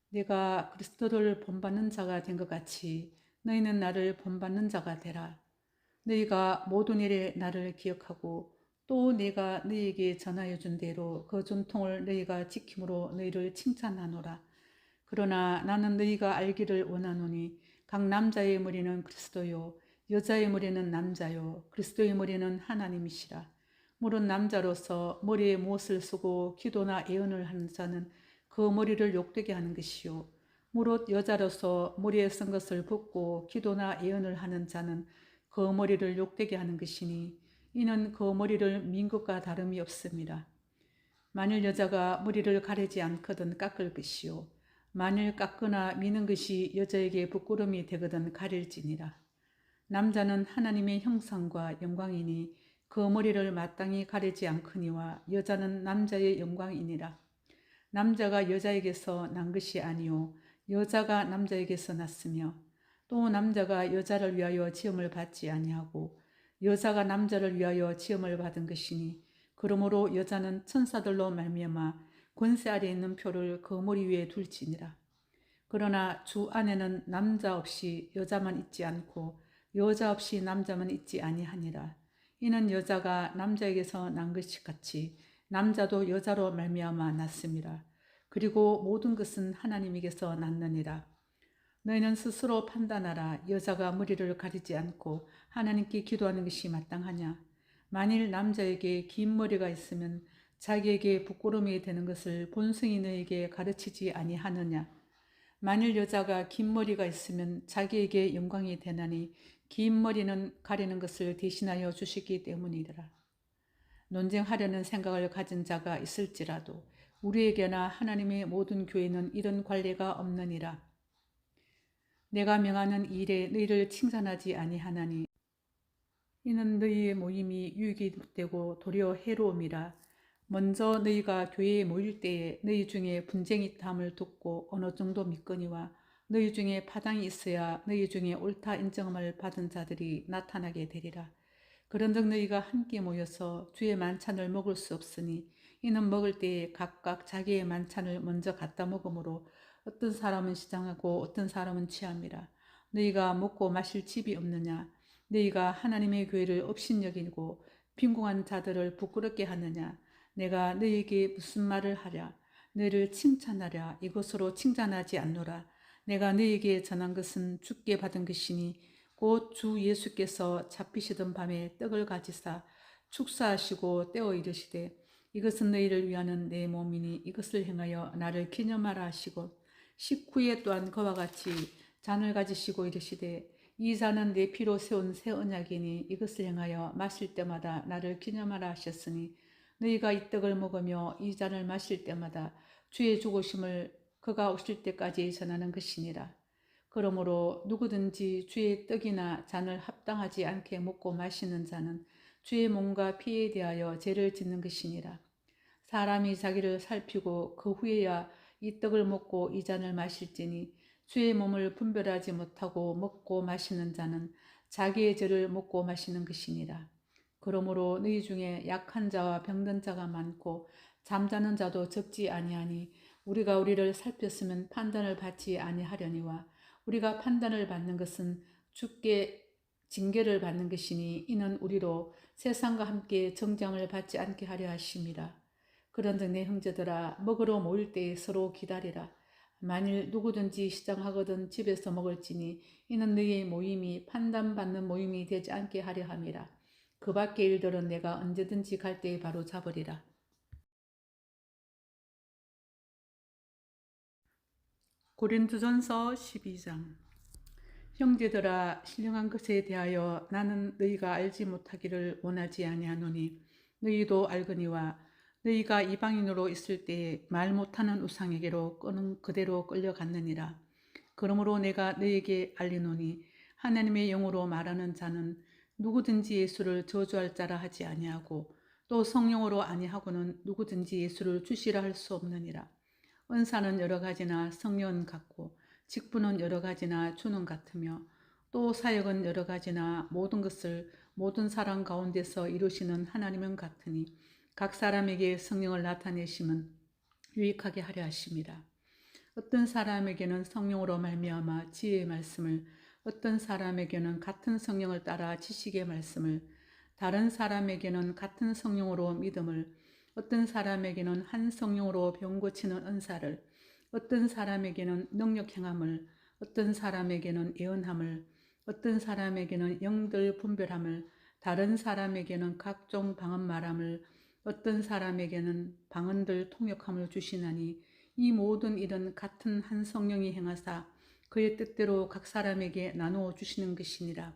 내가 그리스도를 본받는 자가 된 것 같이 너희는 나를 본받는 자가 되라. 너희가 모든 일에 나를 기억하고 또 내가 너희에게 전하여 준 대로 그 전통을 너희가 지킴으로 너희를 칭찬하노라. 그러나 나는 너희가 알기를 원하노니 각 남자의 머리는 그리스도요 여자의 머리는 남자요 그리스도의 머리는 하나님이시라. 물은 남자로서 머리에 못을 쓰고 기도나 예언을 하는 자는 그 머리를 욕되게 하는 것이요 무릇 여자로서 머리에 쓴 것을 벗고 기도나 예언을 하는 자는 그 머리를 욕되게 하는 것이니 이는 그 머리를 민 것과 다름이 없습니다. 만일 여자가 머리를 가리지 않거든 깎을 것이요 만일 깎거나 미는 것이 여자에게 부끄러움이 되거든 가릴지니라. 남자는 하나님의 형상과 영광이니 그 머리를 마땅히 가리지 않거니와 여자는 남자의 영광이니라. 남자가 여자에게서 난 것이 아니요 여자가 남자에게서 났으며 또 남자가 여자를 위하여 지음을 받지 아니하고 여자가 남자를 위하여 지음을 받은 것이니 그러므로 여자는 천사들로 말미암아 권세 아래 있는 표를 그 머리 위에 둘지니라. 그러나 주 안에는 남자 없이 여자만 있지 않고 여자 없이 남자만 있지 아니하니라. 이는 여자가 남자에게서 난 것이 같이 남자도 여자로 말미암아 났음이라. 그리고 모든 것은 하나님에게서 났느니라. 너희는 스스로 판단하라. 여자가 머리를 가리지 않고 하나님께 기도하는 것이 마땅하냐. 만일 남자에게 긴 머리가 있으면 자기에게 부끄러움이 되는 것을 본성이 너에게 가르치지 아니하느냐. 만일 여자가 긴 머리가 있으면 자기에게 영광이 되나니 긴 머리는 가리는 것을 대신하여 주시기 때문이라. 논쟁하려는 생각을 가진 자가 있을지라도 우리에게나 하나님의 모든 교회는 이런 관례가 없느니라. 내가 명하는 일에 너희를 칭찬하지 아니하나니 이는 너희의 모임이 유익이 되고 도리어 해로움이라. 먼저 너희가 교회에 모일 때에 너희 중에 분쟁이 있다함을 듣고 어느 정도 믿거니와 너희 중에 파당이 있어야 너희 중에 옳다 인정함을 받은 자들이 나타나게 되리라. 그런즉 너희가 함께 모여서 주의 만찬을 먹을 수 없으니 이는 먹을 때에 각각 자기의 만찬을 먼저 갖다 먹으므로 어떤 사람은 시장하고 어떤 사람은 취함이라. 너희가 먹고 마실 집이 없느냐. 너희가 하나님의 교회를 업신여기고 빈궁한 자들을 부끄럽게 하느냐. 내가 너희에게 무슨 말을 하랴. 너희를 칭찬하랴. 이것으로 칭찬하지 않노라. 내가 너희에게 전한 것은 주께 받은 것이니 곧 주 예수께서 잡히시던 밤에 떡을 가지사 축사하시고 떼어 이르시되 이것은 너희를 위하는 내 몸이니 이것을 행하여 나를 기념하라 하시고 식후에 또한 그와 같이 잔을 가지시고 이르시되 이 잔은 내 피로 세운 새 언약이니 이것을 행하여 마실 때마다 나를 기념하라 하셨으니 너희가 이 떡을 먹으며 이 잔을 마실 때마다 주의 죽으심을 그가 오실 때까지 전하는 것이니라. 그러므로 누구든지 주의 떡이나 잔을 합당하지 않게 먹고 마시는 자는 주의 몸과 피에 대하여 죄를 짓는 것이니라. 사람이 자기를 살피고 그 후에야 이 떡을 먹고 이 잔을 마실지니 주의 몸을 분별하지 못하고 먹고 마시는 자는 자기의 죄를 먹고 마시는 것이니라. 그러므로 너희 중에 약한 자와 병든 자가 많고 잠자는 자도 적지 아니하니 우리가 우리를 살폈으면 판단을 받지 아니하려니와 우리가 판단을 받는 것은 주께 징계를 받는 것이니 이는 우리로 세상과 함께 정죄함을 받지 않게 하려 하심이라. 그런즉 내 형제들아 먹으러 모일 때에 서로 기다리라. 만일 누구든지 시장하거든 집에서 먹을지니 이는 너희의 모임이 판단받는 모임이 되지 않게 하려 함이라. 그 밖의 일들은 내가 언제든지 갈 때에 바로 잡으리라. 고린도전서 12장. 형제들아 신령한 것에 대하여 나는 너희가 알지 못하기를 원하지 아니하노니 너희도 알거니와 너희가 이방인으로 있을 때에 말 못하는 우상에게로 끄는 그대로 끌려갔느니라. 그러므로 내가 너희에게 알리노니 하나님의 영으로 말하는 자는 누구든지 예수를 저주할 자라 하지 아니하고 또 성령으로 아니하고는 누구든지 예수를 주시라 할 수 없느니라. 은사는 여러 가지나 성령은 같고 직분은 여러 가지나 주는 같으며 또 사역은 여러 가지나 모든 것을 모든 사람 가운데서 이루시는 하나님은 같으니 각 사람에게 성령을 나타내심은 유익하게 하려 하심이라. 어떤 사람에게는 성령으로 말미암아 지혜의 말씀을, 어떤 사람에게는 같은 성령을 따라 지식의 말씀을, 다른 사람에게는 같은 성령으로 믿음을, 어떤 사람에게는 한 성령으로 병 고치는 은사를, 어떤 사람에게는 능력 행함을, 어떤 사람에게는 예언함을, 어떤 사람에게는 영들 분별함을, 다른 사람에게는 각종 방언 말함을, 어떤 사람에게는 방언들 통역함을 주시나니 이 모든 일은 같은 한 성령이 행하사 그의 뜻대로 각 사람에게 나누어 주시는 것이니라.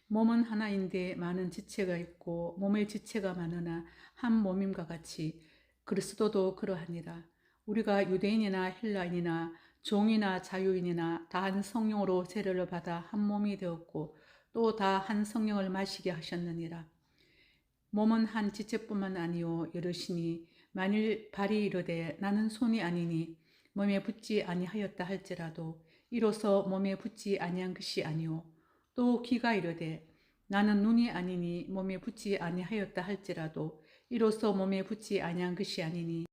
몸은 하나인데 많은 지체가 있고 몸의 지체가 많으나 한 몸임과 같이 그리스도도 그러하니라. 우리가 유대인이나 헬라인이나 종이나 자유인이나 다 한 성령으로 세례를 받아 한 몸이 되었고 또 다 한 성령을 마시게 하셨느니라. 몸은 한 지체뿐만 아니요 여럿이니 만일 발이 이르되 나는 손이 아니니 몸에 붙지 아니하였다 할지라도 이로써 몸에 붙지 아니한 것이 아니요 또 귀가 이르되 나는 눈이 아니니 몸에 붙지 아니하였다 할지라도 이로써 몸에 붙지 아니한 것이 아니니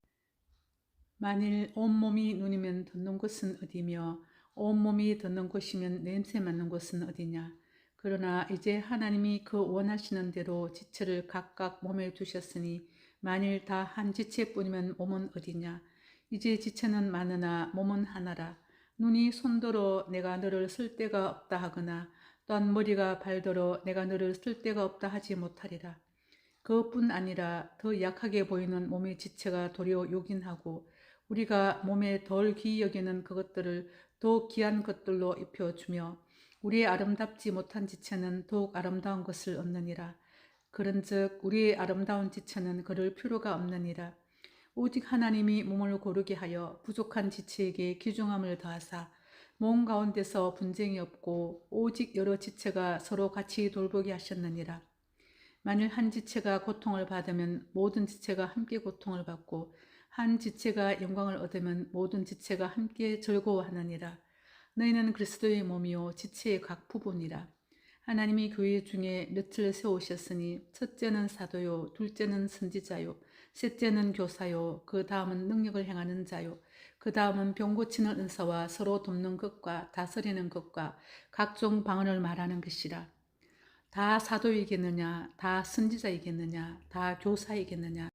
만일 온몸이 눈이면 듣는 곳은 어디며 온몸이 듣는 곳이면 냄새 맡는 곳은 어디냐. 그러나 이제 하나님이 그 원하시는 대로 지체를 각각 몸에 두셨으니 만일 다 한 지체뿐이면 몸은 어디냐. 이제 지체는 많으나 몸은 하나라. 눈이 손들어 내가 너를 쓸 데가 없다 하거나 또한 머리가 발들어 내가 너를 쓸 데가 없다 하지 못하리라. 그것뿐 아니라 더 약하게 보이는 몸의 지체가 도리어 요긴하고 우리가 몸에 덜 귀히 여기는 그것들을 더욱 귀한 것들로 입혀주며 우리의 아름답지 못한 지체는 더욱 아름다운 것을 얻느니라. 그런즉 우리의 아름다운 지체는 그럴 필요가 없느니라. 오직 하나님이 몸을 고르게 하여 부족한 지체에게 귀중함을 더하사 몸 가운데서 분쟁이 없고 오직 여러 지체가 서로 같이 돌보게 하셨느니라. 만일 한 지체가 고통을 받으면 모든 지체가 함께 고통을 받고 한 지체가 영광을 얻으면 모든 지체가 함께 즐거워하느니라. 너희는 그리스도의 몸이요 지체의 각 부분이라. 하나님이 교회 중에 몇을 세우셨으니 첫째는 사도요 둘째는 선지자요 셋째는 교사요 그 다음은 능력을 행하는 자요 그 다음은 병 고치는 은사와 서로 돕는 것과 다스리는 것과 각종 방언을 말하는 것이라. 다 사도이겠느냐, 다 선지자이겠느냐, 다 교사이겠느냐,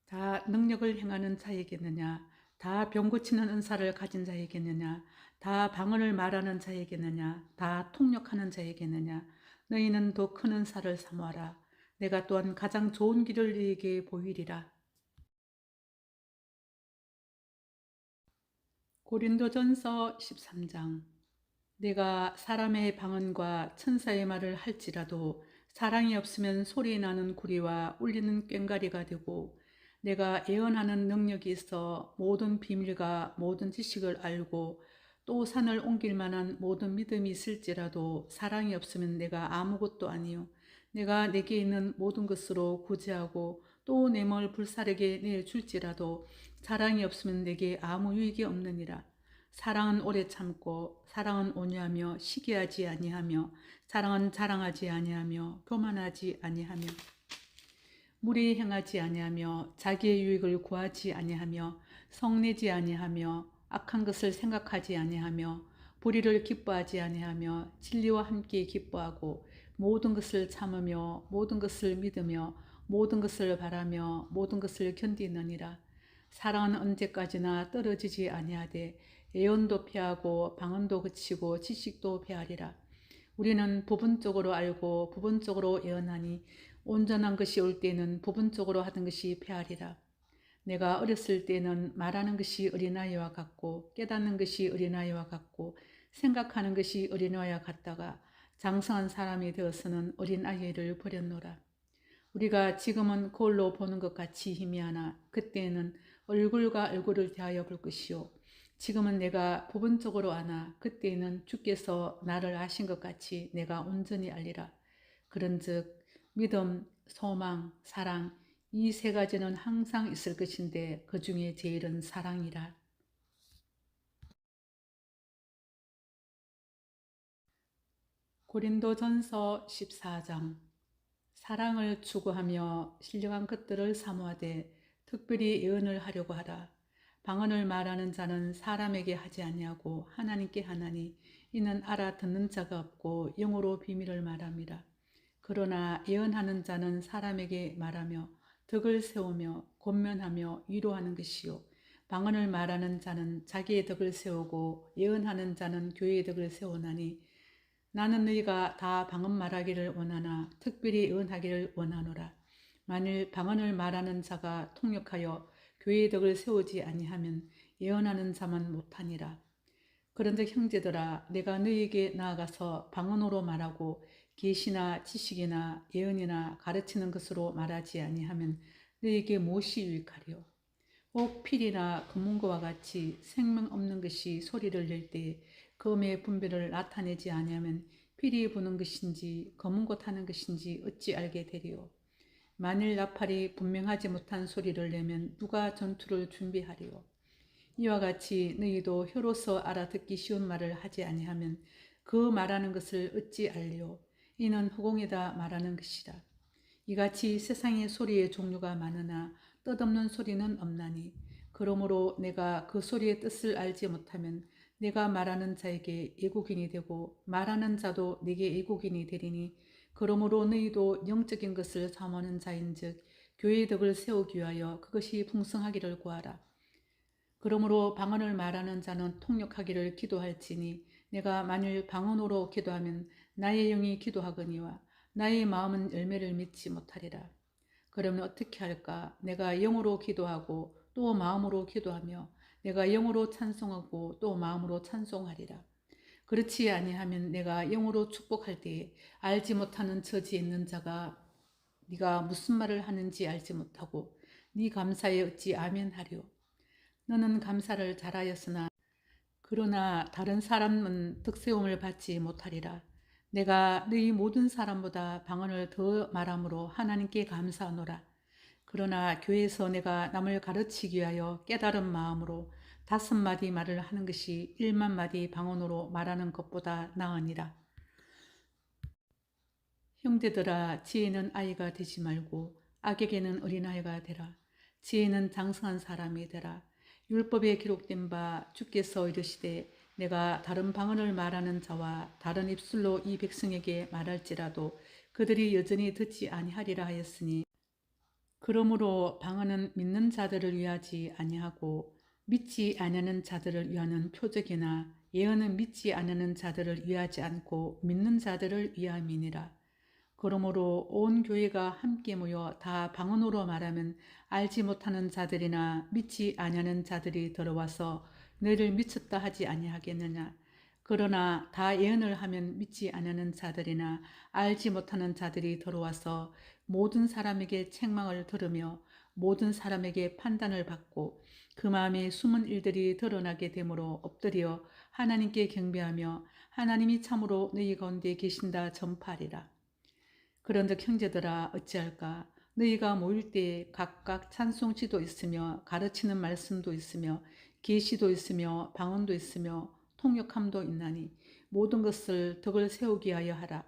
다 능력을 행하는 자이겠느냐, 다 병 고치는 은사를 가진 자이겠느냐, 다 방언을 말하는 자이겠느냐, 다 통역하는 자이겠느냐. 너희는 더 큰 은사를 사모하라. 내가 또한 가장 좋은 길을 너희에게 보이리라. 고린도전서 13장. 내가 사람의 방언과 천사의 말을 할지라도 사랑이 없으면 소리 나는 구리와 울리는 꽹과리가 되고 내가 예언하는 능력이 있어 모든 비밀과 모든 지식을 알고 또 산을 옮길 만한 모든 믿음이 있을지라도 사랑이 없으면 내가 아무것도 아니요 내가 내게 있는 모든 것으로 구제하고 또 내 몸을 불사르게 내줄지라도 사랑이 없으면 내게 아무 유익이 없느니라. 사랑은 오래 참고 사랑은 온유하며 시기하지 아니하며 사랑은 자랑하지 아니하며 교만하지 아니하며 무리 행하지 아니하며 자기의 유익을 구하지 아니하며 성내지 아니하며 악한 것을 생각하지 아니하며 불의를 기뻐하지 아니하며 진리와 함께 기뻐하고 모든 것을 참으며 모든 것을 믿으며 모든 것을 바라며 모든 것을 견디느니라. 사랑은 언제까지나 떨어지지 아니하되 예언도 패하고 방언도 그치고 지식도 패하리라. 우리는 부분적으로 알고 부분적으로 예언하니 온전한 것이 올 때는 부분적으로 하던 것이 패하리라. 내가 어렸을 때는 말하는 것이 어린아이와 같고 깨닫는 것이 어린아이와 같고 생각하는 것이 어린아이와 같다가 장성한 사람이 되어서는 어린아이를 버렸노라. 우리가 지금은 거울로 보는 것 같이 희미하나 그때는 얼굴과 얼굴을 대하여 볼 것이요 지금은 내가 부분적으로 아나 그때는 주께서 나를 아신 것 같이 내가 온전히 알리라. 그런즉 믿음, 소망, 사랑 이 세 가지는 항상 있을 것인데 그 중에 제일은 사랑이라. 고린도전서 14장. 사랑을 추구하며 신령한 것들을 사모하되 특별히 예언을 하려고 하라. 방언을 말하는 자는 사람에게 하지 아니하고 하나님께 하나니 이는 알아듣는 자가 없고 영어로 비밀을 말함이라. 그러나 예언하는 자는 사람에게 말하며 덕을 세우며 권면하며 위로하는 것이요 방언을 말하는 자는 자기의 덕을 세우고 예언하는 자는 교회의 덕을 세우나니 나는 너희가 다 방언 말하기를 원하나 특별히 예언하기를 원하노라. 만일 방언을 말하는 자가 통역하여 교회의 덕을 세우지 아니하면 예언하는 자만 못하니라. 그런즉 형제들아 내가 너희에게 나아가서 방언으로 말하고 계시나 지식이나 예언이나 가르치는 것으로 말하지 아니하면 너희에게 무엇이 유익하리요. 옥 필이나 금문고와 같이 생명 없는 것이 소리를 낼 때 검의 분별을 나타내지 아니하면 필이 부는 것인지 검은고 타는 것인지 어찌 알게 되리요. 만일 나팔이 분명하지 못한 소리를 내면 누가 전투를 준비하리요. 이와 같이 너희도 혀로서 알아듣기 쉬운 말을 하지 아니하면 그 말하는 것을 어찌 알리요. 이는 허공에다 말하는 것이라. 이같이 세상의 소리의 종류가 많으나 뜻없는 소리는 없나니 그러므로 내가 그 소리의 뜻을 알지 못하면 내가 말하는 자에게 애국인이 되고 말하는 자도 내게 애국인이 되리니 그러므로 너희도 영적인 것을 사모하는 자인즉 교회의 덕을 세우기 위하여 그것이 풍성하기를 구하라. 그러므로 방언을 말하는 자는 통역하기를 기도할지니 내가 만일 방언으로 기도하면 나의 영이 기도하거니와 나의 마음은 열매를 맺지 못하리라. 그러면 어떻게 할까? 내가 영으로 기도하고 또 마음으로 기도하며 내가 영으로 찬송하고 또 마음으로 찬송하리라. 그렇지 아니하면 내가 영으로 축복할 때에 알지 못하는 처지에 있는 자가 네가 무슨 말을 하는지 알지 못하고 네 감사에 어찌 아멘하리요. 너는 감사를 잘하였으나 그러나 다른 사람은 득세움을 받지 못하리라. 내가 너희 모든 사람보다 방언을 더 말함으로 하나님께 감사하노라. 그러나 교회에서 내가 남을 가르치기 위하여 깨달은 마음으로 5마디 말을 하는 것이 1만 마디 방언으로 말하는 것보다 나으니라. 형제들아 지혜는 아이가 되지 말고 악에게는 어린아이가 되라. 지혜는 장성한 사람이 되라. 율법에 기록된 바 주께서 이르시되 내가 다른 방언을 말하는 자와 다른 입술로 이 백성에게 말할지라도 그들이 여전히 듣지 아니하리라 하였으니 그러므로 방언은 믿는 자들을 위하지 아니하고 믿지 아니하는 자들을 위하는 표적이나 예언은 믿지 아니하는 자들을 위하지 않고 믿는 자들을 위함이니라. 그러므로 온 교회가 함께 모여 다 방언으로 말하면 알지 못하는 자들이나 믿지 아니하는 자들이 들어와서 너희를 미쳤다 하지 아니하겠느냐. 그러나 다 예언을 하면 믿지 아니하는 자들이나 알지 못하는 자들이 들어와서 모든 사람에게 책망을 들으며 모든 사람에게 판단을 받고 그 마음에 숨은 일들이 드러나게 되므로 엎드려 하나님께 경배하며 하나님이 참으로 너희 가운데 계신다 전파하리라. 그런즉 형제들아 어찌할까? 너희가 모일 때에 각각 찬송지도 있으며 가르치는 말씀도 있으며 계시도 있으며 방언도 있으며 통역함도 있나니 모든 것을 덕을 세우기 하여 하라.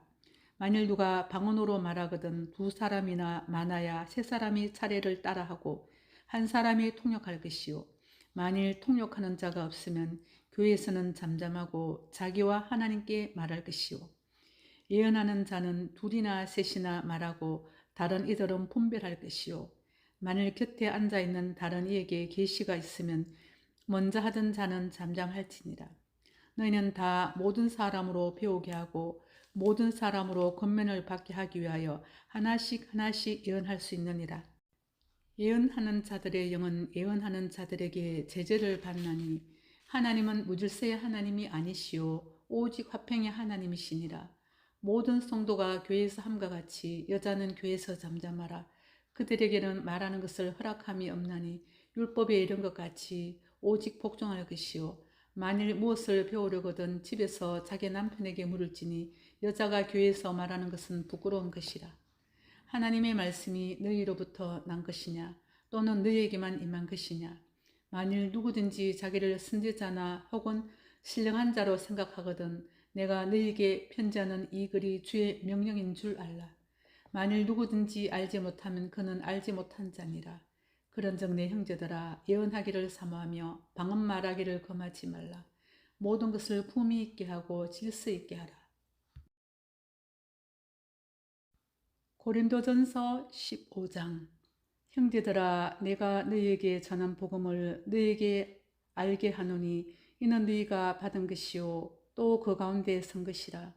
만일 누가 방언으로 말하거든 2사람이나 많아야 3사람이 차례를 따라하고 1사람이 통역할 것이요. 만일 통역하는 자가 없으면 교회에서는 잠잠하고 자기와 하나님께 말할 것이요. 예언하는 자는 2이나 3이나 말하고 다른 이들은 분별할 것이요. 만일 곁에 앉아있는 다른 이에게 계시가 있으면 먼저 하던 자는 잠잠할지니라. 너희는 다 모든 사람으로 배우게 하고 모든 사람으로 권면을 받게 하기 위하여 하나씩 하나씩 예언할 수 있느니라. 예언하는 자들의 영은 예언하는 자들에게 제재를 받나니 하나님은 무질서의 하나님이 아니시오 오직 화평의 하나님이시니라. 모든 성도가 교회에서 함과 같이 여자는 교회에서 잠잠하라. 그들에게는 말하는 것을 허락함이 없나니 율법에 이른 것 같이 오직 복종할 것이요. 만일 무엇을 배우려거든 집에서 자기 남편에게 물을지니 여자가 교회에서 말하는 것은 부끄러운 것이라. 하나님의 말씀이 너희로부터 난 것이냐 또는 너희에게만 임한 것이냐. 만일 누구든지 자기를 선지자나 혹은 신령한 자로 생각하거든 내가 너희에게 편지하는 이 글이 주의 명령인 줄 알라. 만일 누구든지 알지 못하면 그는 알지 못한 자니라. 그런즉 내 형제들아 예언하기를 사모하며 방언 말하기를 금하지 말라. 모든 것을 품위 있게 하고 질서 있게 하라. 고린도전서 15장. 형제들아 내가 너희에게 전한 복음을 너희에게 알게 하노니 이는 너희가 받은 것이요 또 그 가운데 선 것이라.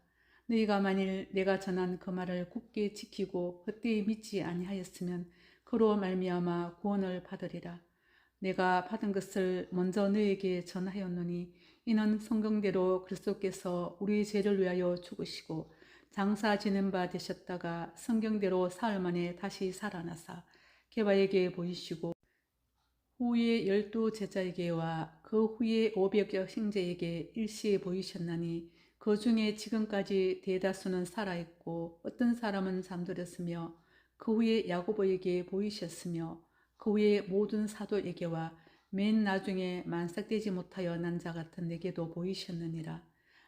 너희가 만일 내가 전한 그 말을 굳게 지키고 헛되이 믿지 아니하였으면 그로 말미암아 구원을 받으리라. 내가 받은 것을 먼저 너희에게 전하였노니 이는 성경대로 그리스도께서 우리 죄를 위하여 죽으시고 장사 지낸 바 되셨다가 성경대로 사흘 만에 다시 살아나사 게바에게 보이시고 후에 12 제자에게와 그 후에 500여 형제에게 일시에 보이셨나니 그 중에 지금까지 대다수는 살아있고 어떤 사람은 잠들었으며 그 후에 야고보에게 보이셨으며 그 후에 모든 사도에게와 맨 나중에 만삭되지 못하여 난 자 같은 내게도 보이셨느니라.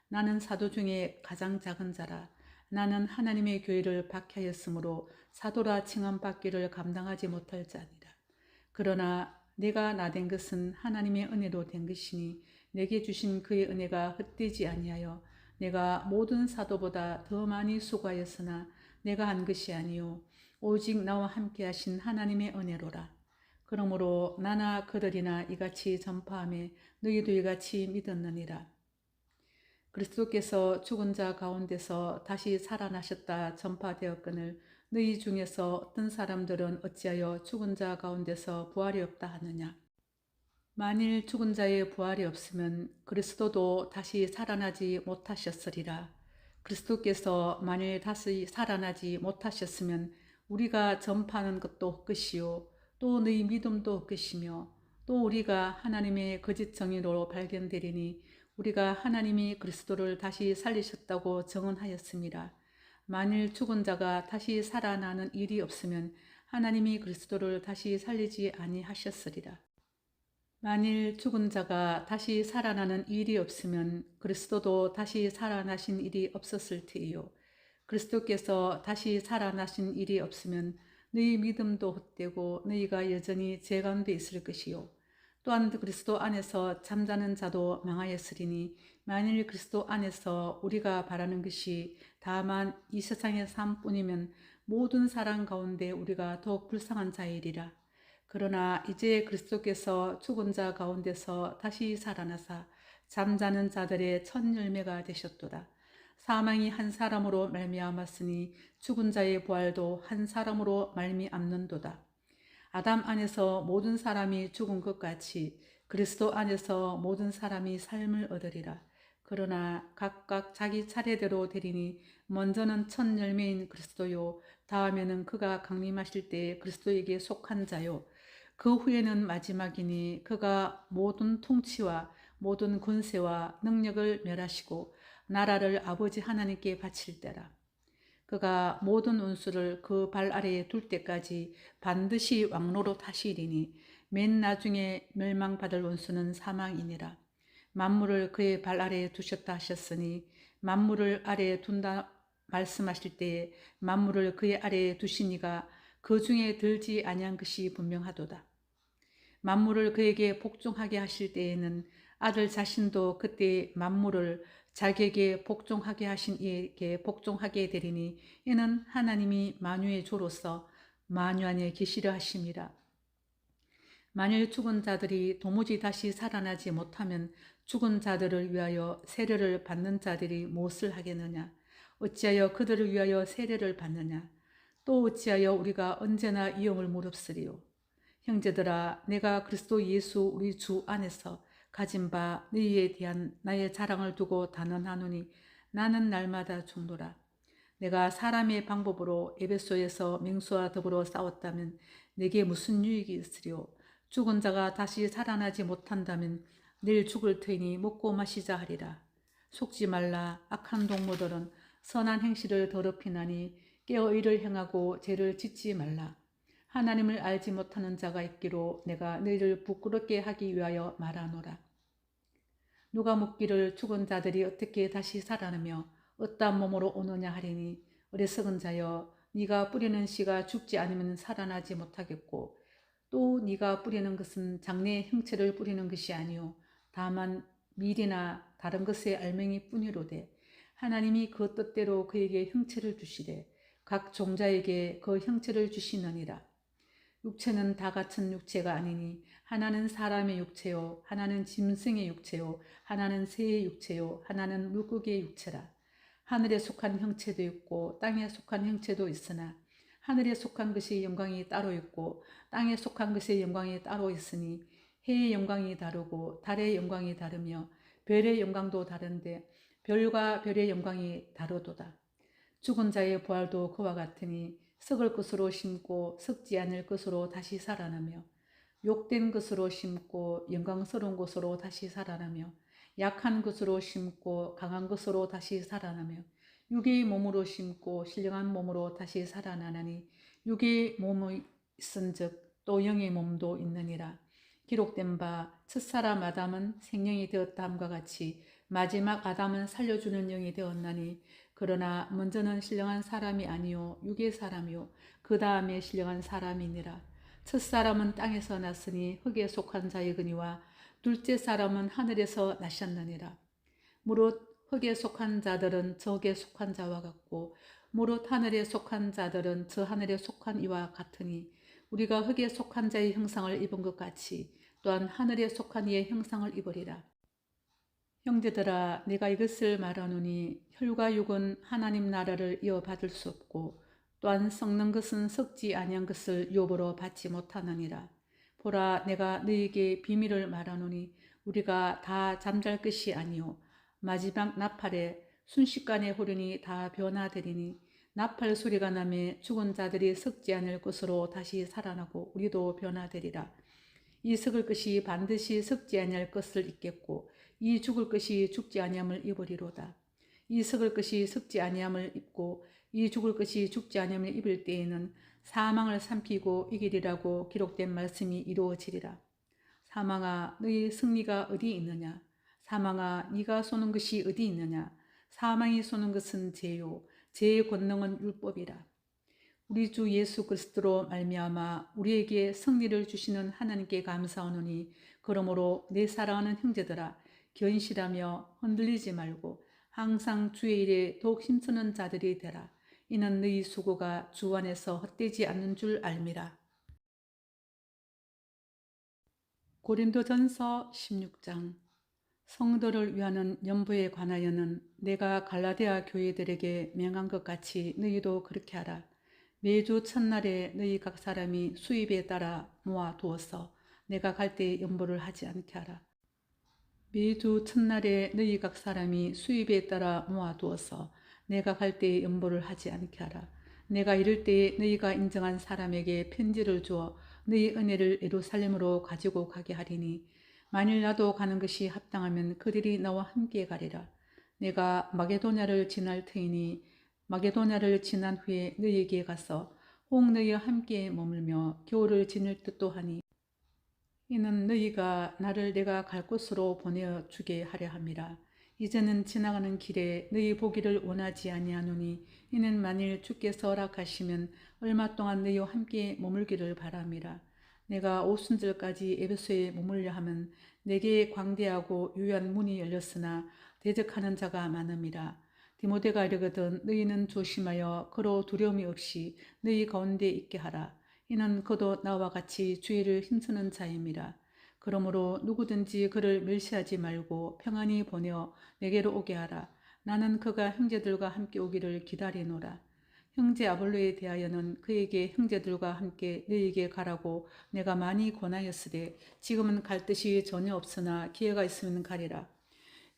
나는 사도 중에 가장 작은 자라. 나는 하나님의 교회를 박해하였으므로 사도라 칭함받기를 감당하지 못할 자니라. 그러나 내가 나된 것은 하나님의 은혜로 된 것이니 내게 주신 그의 은혜가 헛되지 아니하여 내가 모든 사도보다 더 많이 수고하였으나 내가 한 것이 아니요 오직 나와 함께 하신 하나님의 은혜로라. 그러므로 나나 그들이나 이같이 전파하며 너희도 이같이 믿었느니라. 그리스도께서 죽은 자 가운데서 다시 살아나셨다 전파되었거늘 너희 중에서 어떤 사람들은 어찌하여 죽은 자 가운데서 부활이 없다 하느냐. 만일 죽은 자의 부활이 없으면 그리스도도 다시 살아나지 못하셨으리라. 그리스도께서 만일 다시 살아나지 못하셨으면 우리가 전파하는 것도 헛것이요 또 너희 믿음도 헛것이며 또 우리가 하나님의 거짓 정의로 발견되리니 우리가 하나님이 그리스도를 다시 살리셨다고 증언하였습니다. 만일 죽은 자가 다시 살아나는 일이 없으면 하나님이 그리스도를 다시 살리지 아니하셨으리라. 만일 죽은 자가 다시 살아나는 일이 없으면 그리스도도 다시 살아나신 일이 없었을 테이요. 그리스도께서 다시 살아나신 일이 없으면 너희 믿음도 헛되고 너희가 여전히 죄 가운데 있을 것이요. 또한 그리스도 안에서 잠자는 자도 망하였으리니 만일 그리스도 안에서 우리가 바라는 것이 다만 이 세상의 삶뿐이면 모든 사람 가운데 우리가 더욱 불쌍한 자이리라. 그러나 이제 그리스도께서 죽은 자 가운데서 다시 살아나사 잠자는 자들의 첫 열매가 되셨도다. 사망이 한 사람으로 말미암았으니 죽은 자의 부활도 한 사람으로 말미암는도다. 아담 안에서 모든 사람이 죽은 것 같이 그리스도 안에서 모든 사람이 삶을 얻으리라. 그러나 각각 자기 차례대로 되리니 먼저는 첫 열매인 그리스도요 다음에는 그가 강림하실 때에 그리스도에게 속한 자요 그 후에는 마지막이니 그가 모든 통치와 모든 권세와 능력을 멸하시고 나라를 아버지 하나님께 바칠 때라. 그가 모든 원수를 그 발 아래에 둘 때까지 반드시 왕로로 타시리니 맨 나중에 멸망받을 원수는 사망이니라. 만물을 그의 발 아래에 두셨다 하셨으니 만물을 아래에 둔다 말씀하실 때에 만물을 그의 아래에 두시니가 그 중에 들지 아니한 것이 분명하도다. 만물을 그에게 복종하게 하실 때에는 아들 자신도 그때 만물을 자기에게 복종하게 하신 이에게 복종하게 되리니 이는 하나님이 만유의 조로서 만유 안에 계시려 하심이라. 만일 죽은 자들이 도무지 다시 살아나지 못하면 죽은 자들을 위하여 세례를 받는 자들이 무엇을 하겠느냐? 어찌하여 그들을 위하여 세례를 받느냐? 또 어찌하여 우리가 언제나 이용을 무릅쓰리요? 형제들아 내가 그리스도 예수 우리 주 안에서 가진 바 너희에 대한 나의 자랑을 두고 단언하노니 나는 날마다 죽노라. 내가 사람의 방법으로 에베소에서 맹수와 더불어 싸웠다면 내게 무슨 유익이 있으리요. 죽은 자가 다시 살아나지 못한다면 내일 죽을 터이니 먹고 마시자 하리라. 속지 말라. 악한 동무들은 선한 행실을 더럽히나니 깨어 의를 행하고 죄를 짓지 말라. 하나님을 알지 못하는 자가 있기로 내가 너희를 부끄럽게 하기 위하여 말하노라. 누가 묻기를 죽은 자들이 어떻게 다시 살아나며 어떠한 몸으로 오느냐 하리니, 어리석은 자여, 네가 뿌리는 씨가 죽지 않으면 살아나지 못하겠고, 또 네가 뿌리는 것은 장래의 형체를 뿌리는 것이 아니요 다만 밀이나 다른 것의 알맹이 뿐이로되, 하나님이 그 뜻대로 그에게 형체를 주시되 각 종자에게 그 형체를 주시느니라. 육체는 다 같은 육체가 아니니 하나는 사람의 육체요, 하나는 짐승의 육체요, 하나는 새의 육체요, 하나는 물고기의 육체라. 하늘에 속한 형체도 있고 땅에 속한 형체도 있으나 하늘에 속한 것이 영광이 따로 있고 땅에 속한 것의 영광이 따로 있으니, 해의 영광이 다르고 달의 영광이 다르며 별의 영광도 다른데 별과 별의 영광이 다르도다. 죽은 자의 부활도 그와 같으니, 썩을 것으로 심고 썩지 않을 것으로 다시 살아나며, 욕된 것으로 심고 영광스러운 것으로 다시 살아나며, 약한 것으로 심고 강한 것으로 다시 살아나며, 육의 몸으로 심고 신령한 몸으로 다시 살아나나니, 육의 몸이 있은즉 또 영의 몸도 있느니라. 기록된 바 첫사람 아담은 생명이 되었다함과 같이 마지막 아담은 살려주는 영이 되었나니, 그러나 먼저는 신령한 사람이 아니요 육의 사람이요 그 다음에 신령한 사람이니라. 첫사람은 땅에서 났으니 흙에 속한 자이거니와 둘째 사람은 하늘에서 나셨느니라. 무릇 흙에 속한 자들은 저 흙에 속한 자와 같고, 무릇 하늘에 속한 자들은 저 하늘에 속한 이와 같으니, 우리가 흙에 속한 자의 형상을 입은 것 같이 또한 하늘에 속한 이의 형상을 입으리라. 형제들아, 내가 이것을 말하노니 혈과 육은 하나님 나라를 이어받을 수 없고, 또한 썩는 것은 썩지 아니한 것을 유업으로 받지 못하느니라. 보라, 내가 너희에게 비밀을 말하노니 우리가 다 잠잘 것이 아니요 마지막 나팔에 순식간에 호련히 다 변화되리니, 나팔 소리가 나매 죽은 자들이 썩지 않을 것으로 다시 살아나고 우리도 변화되리라. 이 썩을 것이 반드시 썩지 아니할 것을 입겠고, 이 죽을 것이 죽지 아니함을 입으리로다. 이 썩을 것이 썩지 아니함을 입고 이 죽을 것이 죽지 아니함을 입을 때에는 사망을 삼키고 이기리라고 기록된 말씀이 이루어지리라. 사망아, 너희 승리가 어디 있느냐? 사망아, 네가 쏘는 것이 어디 있느냐? 사망이 쏘는 것은 죄요, 죄의 권능은 율법이라. 우리 주 예수 그리스도로 말미암아 우리에게 승리를 주시는 하나님께 감사하노니, 그러므로 내 사랑하는 형제들아, 견실하며 흔들리지 말고 항상 주의 일에 더욱 힘쓰는 자들이 되라. 이는 너희 수고가 주 안에서 헛되지 않는 줄 알미라. 고린도전서 16장. 성도를 위하는 연보에 관하여는 내가 갈라디아 교회들에게 명한 것 같이 너희도 그렇게 하라. 매주 첫날에 너희 각 사람이 수입에 따라 모아두어서 내가 갈 때 연보를 하지 않게 하라. 매주 첫날에 너희 각 사람이 수입에 따라 모아두어서 내가 갈 때에 연보를 하지 않게 하라. 내가 이를 때에 너희가 인정한 사람에게 편지를 주어 너희 은혜를 예루살렘으로 가지고 가게 하리니, 만일 나도 가는 것이 합당하면 그들이 나와 함께 가리라. 내가 마게도냐를 지날 터이니 마게도냐를 지난 후에 너희에게 가서 혹 너희와 함께 머물며 겨울을 지낼 듯도 하니, 이는 너희가 나를 내가 갈 곳으로 보내주게 하려 함이라. 이제는 지나가는 길에 너희 보기를 원하지 아니하노니, 이는 만일 주께서 허락하시면 얼마 동안 너희와 함께 머물기를 바람이라. 내가 오순절까지 에베소에 머물려 하면 내게 광대하고 유효한 문이 열렸으나 대적하는 자가 많음이라. 디모데가 이르거든 너희는 조심하여 그로 두려움이 없이 너희 가운데 있게 하라. 이는 그도 나와 같이 주의를 힘쓰는 자임이라. 그러므로 누구든지 그를 멸시하지 말고 평안히 보내어 내게로 오게 하라. 나는 그가 형제들과 함께 오기를 기다리노라. 형제 아볼로에 대하여는 그에게 형제들과 함께 너희에게 가라고 내가 많이 권하였으되, 지금은 갈 뜻이 전혀 없으나 기회가 있으면 가리라.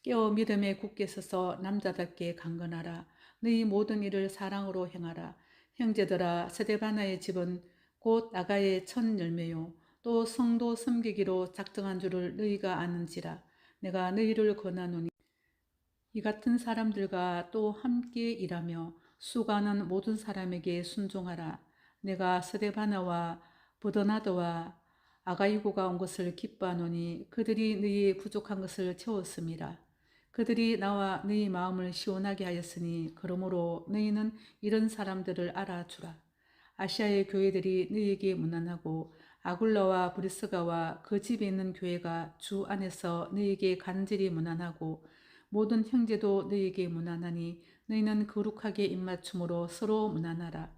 깨어 믿음에 굳게 서서 남자답게 강건하라. 너희 모든 일을 사랑으로 행하라. 형제들아, 스데바나의 집은 곧 아가의 첫 열매요 또 성도 섬기기로 작정한 줄을 너희가 아는지라. 내가 너희를 권하노니 이 같은 사람들과 또 함께 일하며 수고하는 모든 사람에게 순종하라. 내가 스데바나와 버더나드와 아가이고가 온 것을 기뻐하노니 그들이 너희의 부족한 것을 채웠음이라. 그들이 나와 너희 마음을 시원하게 하였으니 그러므로 너희는 이런 사람들을 알아주라. 아시아의 교회들이 너희에게 문안하고 아굴라와 브리스가와 그 집에 있는 교회가 주 안에서 너희에게 간절히 문안하고 모든 형제도 너희에게 문안하니 너희는 거룩하게 입맞춤으로 서로 문안하라.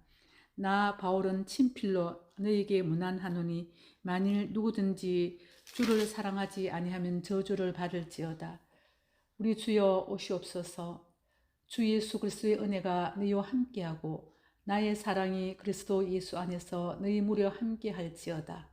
나 바울은 친필로 너희에게 문안하노니 만일 누구든지 주를 사랑하지 아니하면 저주를 받을지어다. 우리 주여 오시옵소서. 주 예수 그리스도의 은혜가 너희와 함께하고 나의 사랑이 그리스도 예수 안에서 너희 무려 함께할지어다.